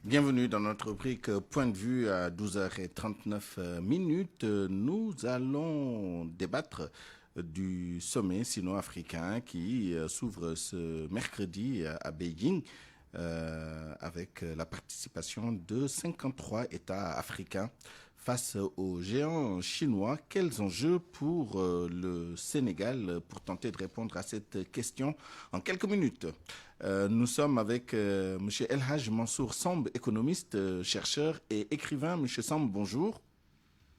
Bienvenue dans notre rubrique Point de vue à 12h39. Nous allons débattre du sommet sino-africain qui s'ouvre ce mercredi à Beijing. avec la participation de 53 États africains face aux géants chinois. Quels enjeux pour le Sénégal? Pour tenter de répondre à cette question en quelques minutes, nous sommes avec M. El Hadj Mansour Samb, économiste, chercheur et écrivain. M. Samb, bonjour.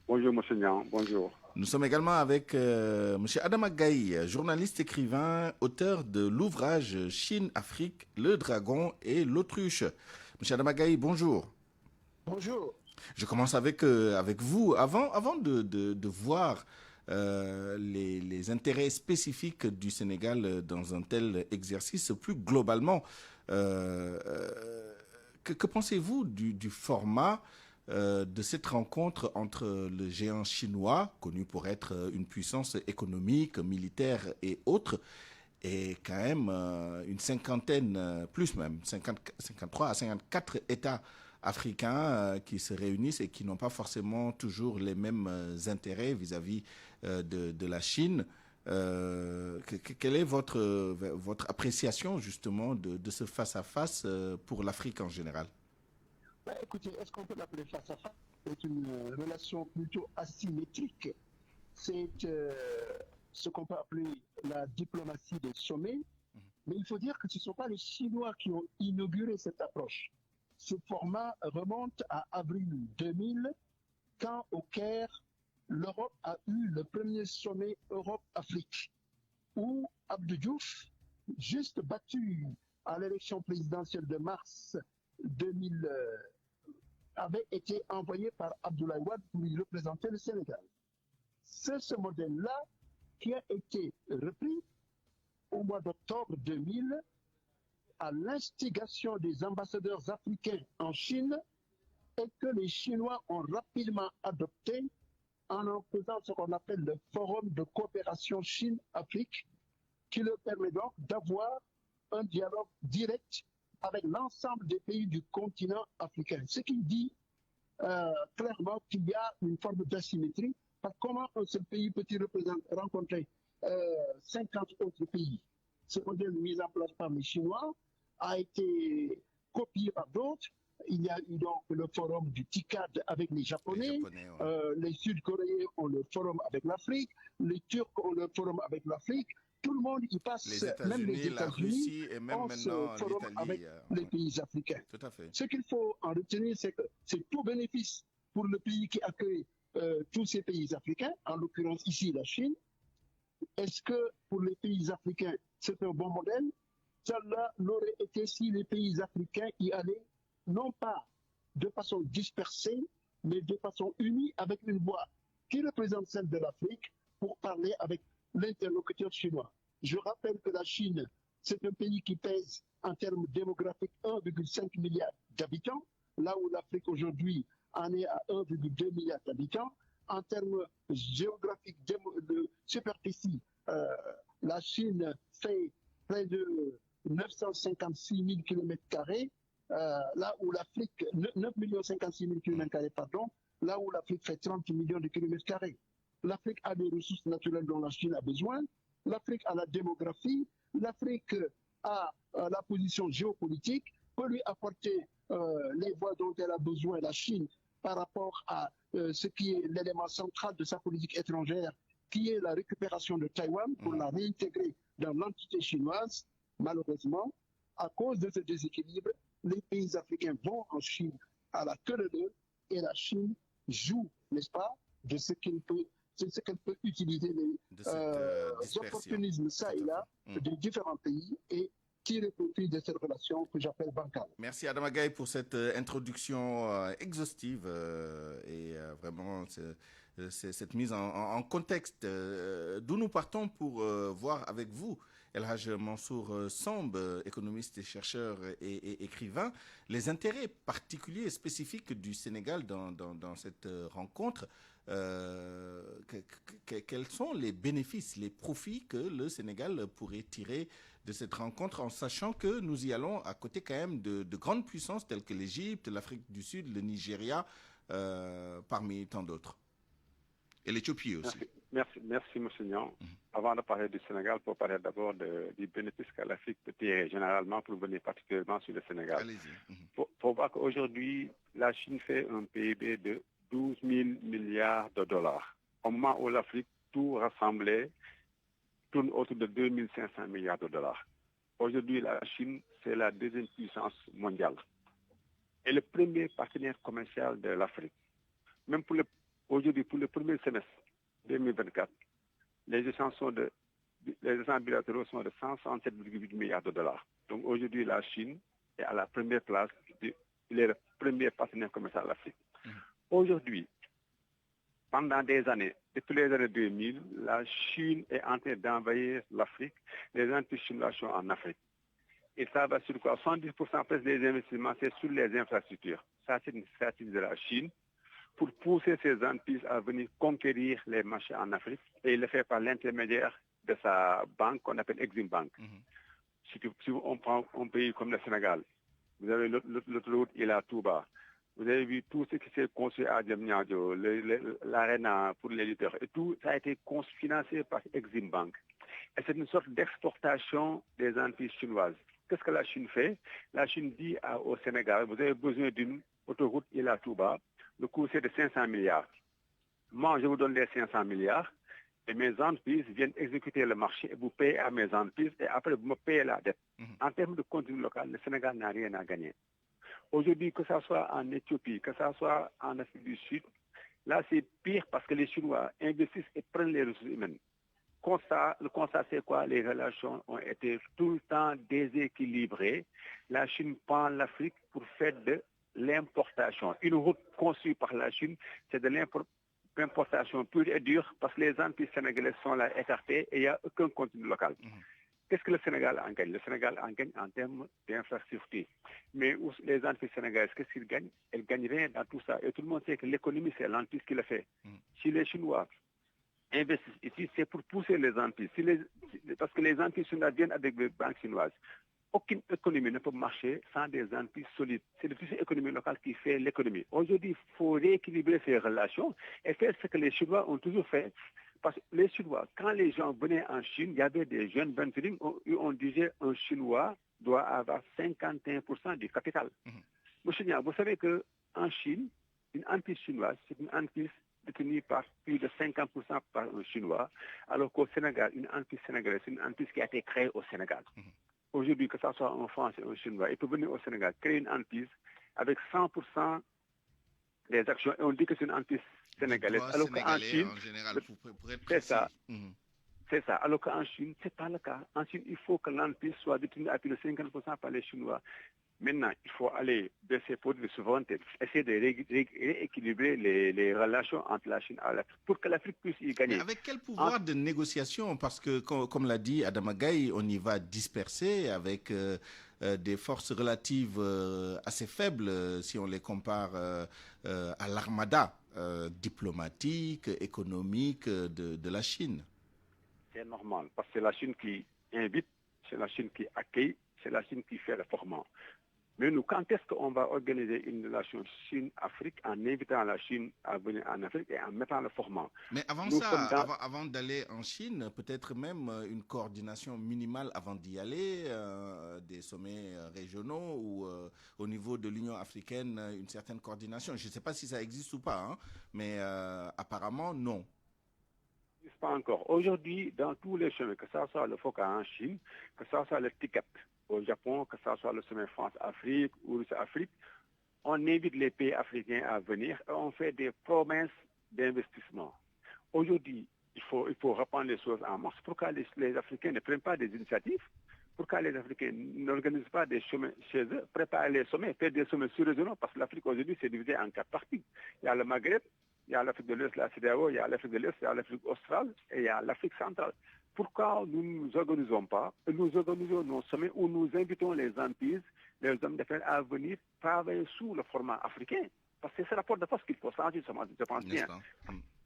Bonjour, M. Nian. Bonjour. Nous sommes également avec M. Adama Gaye, journaliste, écrivain, auteur de l'ouvrage Chine-Afrique, le dragon et l'autruche. M. Adama Gaye, bonjour. Bonjour. Je commence avec vous. Avant de voir les intérêts spécifiques du Sénégal dans un tel exercice, plus globalement, que pensez-vous du format de cette rencontre entre le géant chinois, connu pour être une puissance économique, militaire et autres, et quand même une cinquantaine, plus même, 53 à 54 États africains qui se réunissent et qui n'ont pas forcément toujours les mêmes intérêts vis-à-vis de la Chine. Quelle est votre appréciation justement de ce face-à-face pour l'Afrique en général? Écoutez, est-ce qu'on peut l'appeler face-à-face? C'est une relation plutôt asymétrique. C'est ce qu'on peut appeler la diplomatie des sommets. Mais il faut dire que ce ne sont pas les Chinois qui ont inauguré cette approche. Ce format remonte à avril 2000, quand au Caire, l'Europe a eu le premier sommet Europe-Afrique, où Abdou Diouf, juste battu à l'élection présidentielle de mars 2000, avait été envoyé par Abdoulaye Wade pour y représenter le Sénégal. C'est ce modèle-là qui a été repris au mois d'octobre 2000 à l'instigation des ambassadeurs africains en Chine et que les Chinois ont rapidement adopté en faisant ce qu'on appelle le Forum de coopération Chine-Afrique, qui leur permet donc d'avoir un dialogue direct avec l'ensemble des pays du continent africain. Ce qui dit clairement qu'il y a une forme d'asymétrie. Comment un seul pays peut-il rencontrer 50 autres pays? Ce modèle mis en place par les Chinois a été copié par d'autres. Il y a eu donc le forum du TICAD avec les Japonais, les Sud-Coréens ont le forum avec l'Afrique, les Turcs ont le forum avec l'Afrique. Tout le monde y passe, même les États-Unis ont ce forum avec les pays africains. Tout à fait. Ce qu'il faut en retenir, c'est que c'est tout bénéfice pour le pays qui accueille tous ces pays africains, en l'occurrence ici la Chine. Est-ce que pour les pays africains, c'est un bon modèle? Cela l'aurait été si les pays africains y allaient, non pas de façon dispersée, mais de façon unie, avec une voix qui représente celle de l'Afrique pour parler avec l'interlocuteur chinois. Je rappelle que la Chine, c'est un pays qui pèse en termes démographiques 1,5 milliard d'habitants, là où l'Afrique aujourd'hui en est à 1,2 milliard d'habitants. En termes géographiques de superficie, la Chine fait près de 956 000 km², là où l'Afrique, 9 56 000 km², pardon, là où l'Afrique fait 30 millions de km². L'Afrique a des ressources naturelles dont la Chine a besoin, l'Afrique a la démographie, l'Afrique a la position géopolitique, peut lui apporter les voies dont elle a besoin, la Chine, par rapport à ce qui est l'élément central de sa politique étrangère, qui est la récupération de Taïwan pour la réintégrer dans l'entité chinoise. Malheureusement, à cause de ce déséquilibre, les pays africains vont en Chine à la queue de l'œuf et la Chine joue, n'est-ce pas, de ce qu'elle peut utiliser les opportunismes ça et là de différents pays et tirer profit de cette relation que j'appelle bancale. Merci Adama Gaye pour cette introduction exhaustive et vraiment cette mise en contexte. D'où nous partons pour voir avec vous, El Hadj Mansour Samb, économiste et chercheur et écrivain, les intérêts particuliers et spécifiques du Sénégal dans cette rencontre. Quels sont les bénéfices, les profits que le Sénégal pourrait tirer de cette rencontre, en sachant que nous y allons à côté quand même de grandes puissances telles que l'Égypte, l'Afrique du Sud, le Nigeria, parmi tant d'autres. Et l'Éthiopie aussi. Merci, M. Nyan. Avant de parler du Sénégal, pour parler d'abord du bénéfice que l'Afrique peut tirer généralement pour venir particulièrement sur le Sénégal. Pour voir qu'aujourd'hui, la Chine fait un PIB de 12 000 milliards de dollars. Au moment où l'Afrique, tout rassemblé, tourne autour de 2 500 milliards de dollars. Aujourd'hui, la Chine, c'est la deuxième puissance mondiale. Et le premier partenaire commercial de l'Afrique. Même aujourd'hui, pour le premier semestre 2024, les échanges bilatéraux sont de 167,8 milliards de dollars. Donc aujourd'hui, la Chine est à la première place. Il est le premier partenaire commercial de l'Afrique. Aujourd'hui, pendant des années, depuis les années 2000, la Chine est en train d'envahir l'Afrique. Les entreprises chinoises sont en Afrique. Et ça va sur quoi? 70% presque des investissements, c'est sur les infrastructures. Ça, c'est une stratégie de la Chine pour pousser ces entreprises à venir conquérir les marchés en Afrique. Et il le fait par l'intermédiaire de sa banque qu'on appelle Exim Bank. Si on prend un pays comme le Sénégal, vous avez l'autoroute Ila Touba. Vous avez vu tout ce qui s'est construit à Djamnyadjo, l'arena pour les lutteurs. Et tout ça a été financé par Exim Bank. Et c'est une sorte d'exportation des entreprises chinoises. Qu'est-ce que la Chine fait? La Chine dit au Sénégal, vous avez besoin d'une autoroute Ila Touba. Le coût, c'est de 500 milliards. Moi, je vous donne les 500 milliards et mes entreprises viennent exécuter le marché et vous payez à mes entreprises et après, vous me payez la dette. En termes de contenu local, le Sénégal n'a rien à gagner. Aujourd'hui, que ce soit en Éthiopie, que ce soit en Afrique du Sud, là, c'est pire parce que les Chinois investissent et prennent les ressources humaines. Le constat, c'est quoi? Les relations ont été tout le temps déséquilibrées. La Chine prend l'Afrique pour faire de l'importation. Une route conçue par la Chine, c'est de l'importation pure et dure parce que les entreprises sénégalaises sont là écartées et il n'y a aucun contenu local. Qu'est-ce que le Sénégal en gagne? Le Sénégal en gagne en termes d'infrastructure. Mais les entreprises sénégalaises, qu'est-ce qu'ils gagnent? Elles gagnent rien dans tout ça. Et tout le monde sait que l'économie, c'est l'entreprise qui le fait. Si les Chinois investissent ici, c'est pour pousser les entreprises. Parce que les entreprises chinoises viennent avec des banques chinoises. Aucune économie ne peut marcher sans des entreprises solides. C'est le tissu économique local qui fait l'économie. Aujourd'hui, il faut rééquilibrer ces relations et faire ce que les Chinois ont toujours fait. Parce que les Chinois, quand les gens venaient en Chine, il y avait des jeunes venturings où on disait un Chinois doit avoir 51% du capital. Monsieur, vous savez qu'en Chine, une entreprise chinoise, c'est une entreprise détenue par plus de 50% par un Chinois, alors qu'au Sénégal, une entreprise sénégalaise, c'est une entreprise qui a été créée au Sénégal. Aujourd'hui, que ce soit en France et en Chinois, il peut venir au Sénégal, créer une entreprise avec 100% des actions et on dit que c'est une entreprise sénégalaise. Alors qu'en Chine, c'est ça. C'est ça. Alors qu'en Chine, ce n'est pas le cas. En Chine, il faut que l'entreprise soit détenue à plus de 50% par les Chinois. Maintenant, il faut aller baisser pour de souveraineté, essayer de rééquilibrer les relations entre la Chine et l'Afrique pour que l'Afrique puisse y gagner. Mais avec quel pouvoir de négociation? Parce que, comme l'a dit Adama Gaye, on y va disperser avec des forces relatives assez faibles si on les compare à l'armada diplomatique, économique de la Chine. C'est normal, parce que c'est la Chine qui invite, c'est la Chine qui accueille, c'est la Chine qui fait le format. Mais nous, quand est-ce qu'on va organiser une relation Chine-Afrique en invitant la Chine à venir en Afrique et en mettant le format? Mais avant avant d'aller en Chine, peut-être même une coordination minimale avant d'y aller, des sommets régionaux ou au niveau de l'Union africaine, une certaine coordination. Je ne sais pas si ça existe ou pas, hein, mais apparemment, non. Pas encore. Aujourd'hui, dans tous les chemins, que ce soit le FOCA en Chine, que ce soit le TICAP au Japon, que ce soit le sommet France-Afrique ou Russie-Afrique, on invite les pays africains à venir et on fait des promesses d'investissement. Aujourd'hui, il faut reprendre les choses en marche. Pourquoi les Africains ne prennent pas des initiatives? Pourquoi les Africains n'organisent pas des chemins chez eux, préparent les sommets, faire des sommets sur-régionaux? Parce que l'Afrique aujourd'hui c'est divisé en 4 parties. Il y a le Maghreb, il y a l'Afrique de l'Est, la CEDEAO, il y a l'Afrique de l'Est, il y a l'Afrique australe et il y a l'Afrique centrale. Pourquoi nous ne nous organisons pas? Nous organisons nos sommets où nous invitons les entreprises, les hommes d'affaires à venir travailler sous le format africain. Parce que c'est le rapport de force qu'il faut changer, je pense bien.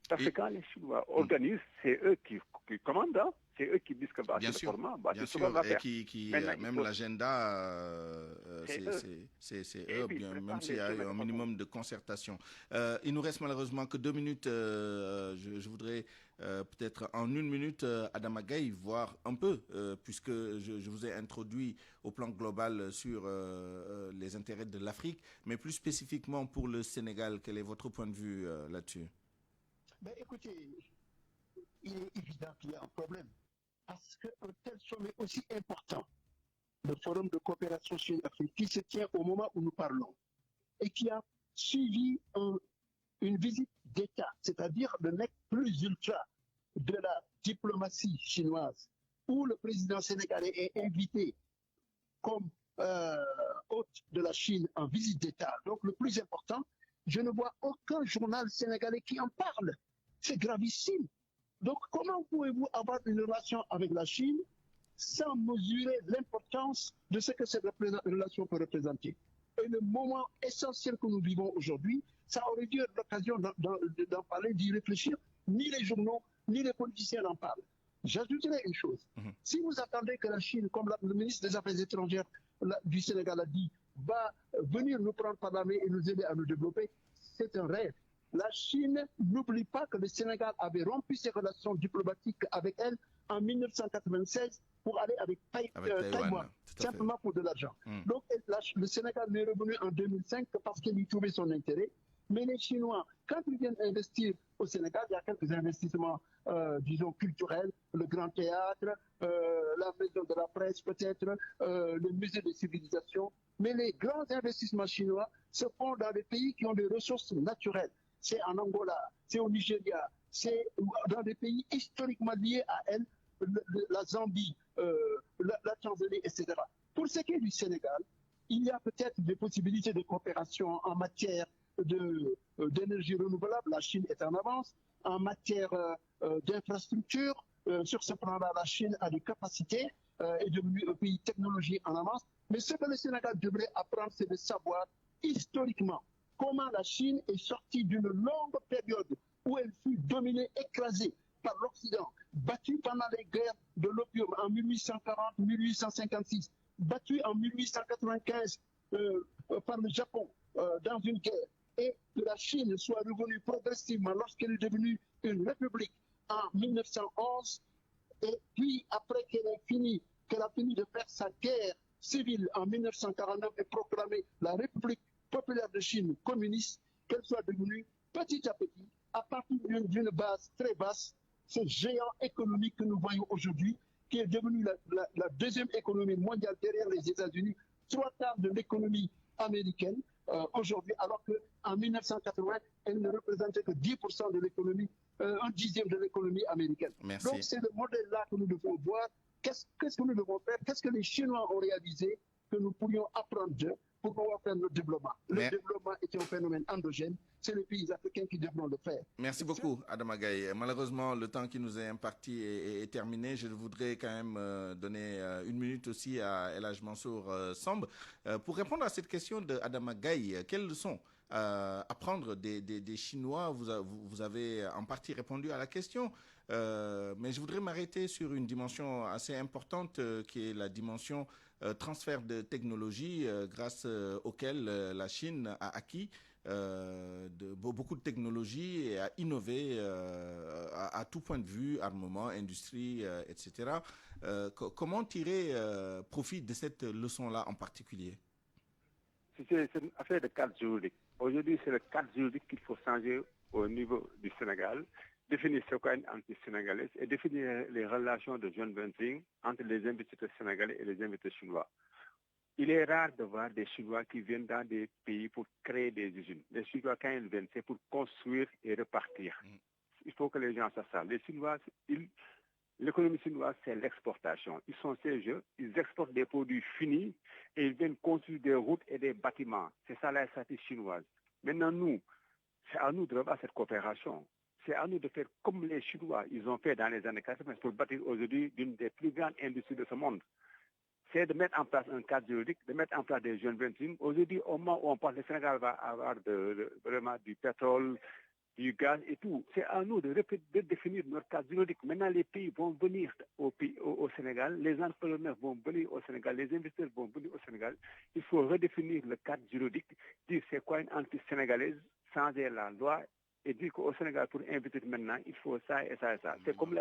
Parce que quand les Chinois organisent, c'est eux qui commandent, hein? C'est eux qui disent que bien sûr, le format, bien sûr, et même l'agenda, c'est eux, même s'il y a un minimum de concertation. Il nous reste malheureusement que 2 minutes. Je voudrais peut-être en une minute, Adama Gaye, voir un peu, puisque je vous ai introduit au plan global sur les intérêts de l'Afrique, mais plus spécifiquement pour le Sénégal, quel est votre point de vue là-dessus? Écoutez, il est évident qu'il y a un problème, parce qu'un tel sommet aussi important, le Forum de coopération Chine-Afrique, qui se tient au moment où nous parlons, et qui a suivi une visite d'État, c'est-à-dire le nec plus ultra de la diplomatie chinoise, où le président sénégalais est invité comme hôte de la Chine en visite d'État. Donc le plus important, je ne vois aucun journal sénégalais qui en parle. C'est gravissime. Donc comment pouvez-vous avoir une relation avec la Chine sans mesurer l'importance de ce que cette relation peut représenter? Et le moment essentiel que nous vivons aujourd'hui, ça aurait dû être l'occasion d'en parler, d'y réfléchir. Ni les journaux, ni les politiciens n'en parlent. J'ajouterai une chose. Si vous attendez que la Chine, comme le ministre des Affaires étrangères du Sénégal a dit, va venir nous prendre par la main et nous aider à nous développer, c'est un rêve. La Chine n'oublie pas que le Sénégal avait rompu ses relations diplomatiques avec elle en 1996 pour aller avec Taïwan, simplement pour de l'argent. Donc le Sénégal n'est revenu en 2005 parce qu'il y trouvait son intérêt. Mais les Chinois, quand ils viennent investir au Sénégal, il y a quelques investissements, disons, culturels, le Grand Théâtre, la Maison de la Presse peut-être, le Musée des Civilisations. Mais les grands investissements chinois se font dans des pays qui ont des ressources naturelles. C'est en Angola, c'est au Nigeria, c'est dans des pays historiquement liés à elle, la Zambie, la Tanzanie, etc. Pour ce qui est du Sénégal, il y a peut-être des possibilités de coopération en matière d'énergie renouvelable. La Chine est en avance. En matière d'infrastructure, sur ce plan-là, la Chine a des capacités, est devenue un pays technologique en avance. Mais ce que le Sénégal devrait apprendre, c'est de savoir historiquement comment la Chine est sortie d'une longue période où elle fut dominée, écrasée par l'Occident, battue pendant les guerres de l'opium en 1840-1856, battue en 1895 par le Japon dans une guerre, et que la Chine soit revenue progressivement lorsqu'elle est devenue une république en 1911, et puis après qu'elle a fini de faire sa guerre civile en 1949 et proclamé la République populaire de Chine communiste, qu'elle soit devenue petit à petit, à partir d'une base très basse, ce géant économique que nous voyons aujourd'hui, qui est devenu la deuxième économie mondiale derrière les États-Unis, 3/4 de l'économie américaine aujourd'hui, alors qu'en 1980, elle ne représentait que 10% de l'économie, un dixième de l'économie américaine. Merci. Donc c'est le modèle-là que nous devons voir. Qu'est-ce que nous devons faire? Qu'est-ce que les Chinois ont réalisé que nous pourrions apprendre d'eux pour pouvoir faire le développement? Le développement est un phénomène endogène. C'est les pays africains qui devront le faire. Merci beaucoup, Adama Gaye. Malheureusement, le temps qui nous est imparti est terminé. Je voudrais quand même donner une minute aussi à El Hadj Mansour Samb. Pour répondre à cette question d'Adama Gaye, quelles leçons apprendre des Chinois? Vous avez en partie répondu à la question. Mais je voudrais m'arrêter sur une dimension assez importante qui est la dimension transfert de technologie grâce auquel la Chine a acquis beaucoup de technologies et a innové à tout point de vue, armement, industrie, etc. Comment tirer profit de cette leçon-là en particulier? C'est une affaire de cadre juridique. Aujourd'hui, c'est le cadre juridique qu'il faut changer au niveau du Sénégal, définir ce qu'est une anti-sénégalaise et définir les relations de joint venture entre les investisseurs sénégalais et les investisseurs chinois. Il est rare de voir des Chinois qui viennent dans des pays pour créer des usines. Les Chinois, quand ils viennent, c'est pour construire et repartir. Il faut que les gens sachent ça. Les Chinois, l'économie chinoise, c'est l'exportation. Ils sont sérieux, ils exportent des produits finis et ils viennent construire des routes et des bâtiments. C'est ça la stratégie chinoise. Maintenant, nous, c'est à nous de revoir cette coopération. C'est à nous de faire comme les Chinois, ils ont fait dans les années 80 pour bâtir aujourd'hui l'une des plus grandes industries de ce monde. C'est de mettre en place un cadre juridique, de mettre en place des jeunes ventures. Aujourd'hui, au moment où on parle, le Sénégal va avoir vraiment du pétrole, du gaz et tout. C'est à nous de définir notre cadre juridique. Maintenant, les pays vont venir au Sénégal, les entrepreneurs vont venir au Sénégal, les investisseurs vont venir au Sénégal. Il faut redéfinir le cadre juridique, dire c'est quoi une anti-sénégalaise, changer la loi et dire qu'au Sénégal, pour inviter maintenant, il faut ça et ça et ça. C'est comme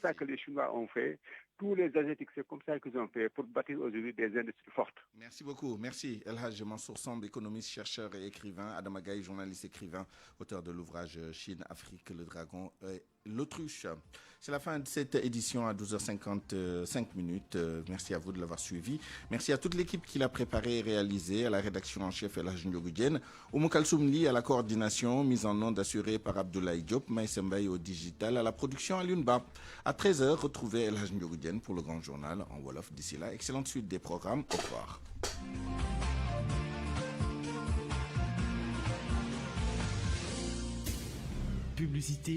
ça que les Chinois ont fait. Tous les Asiatiques, c'est comme ça qu'ils ont fait pour bâtir aujourd'hui des industries fortes. Merci beaucoup. Merci. El Hadj Mansour Samb, économiste, chercheur et écrivain. Adam Agaï, journaliste, écrivain, auteur de l'ouvrage Chine, Afrique, le dragon et l'autruche. C'est la fin de cette édition à 12h55. Merci à vous de l'avoir suivi. Merci à toute l'équipe qui l'a préparé et réalisé, à la rédaction en chef El Hadj Ndiogou Diène, Oumou Kalsoum Li à la coordination, mise en onde assurée par Abdoulaye Diop, Maïssa Mbaye au digital, à la production à Lunba. À 13h, retrouvez El Hadj Ndiogou Diène pour le grand journal en Wolof. D'ici là, excellente suite des programmes. Au revoir. Publicité.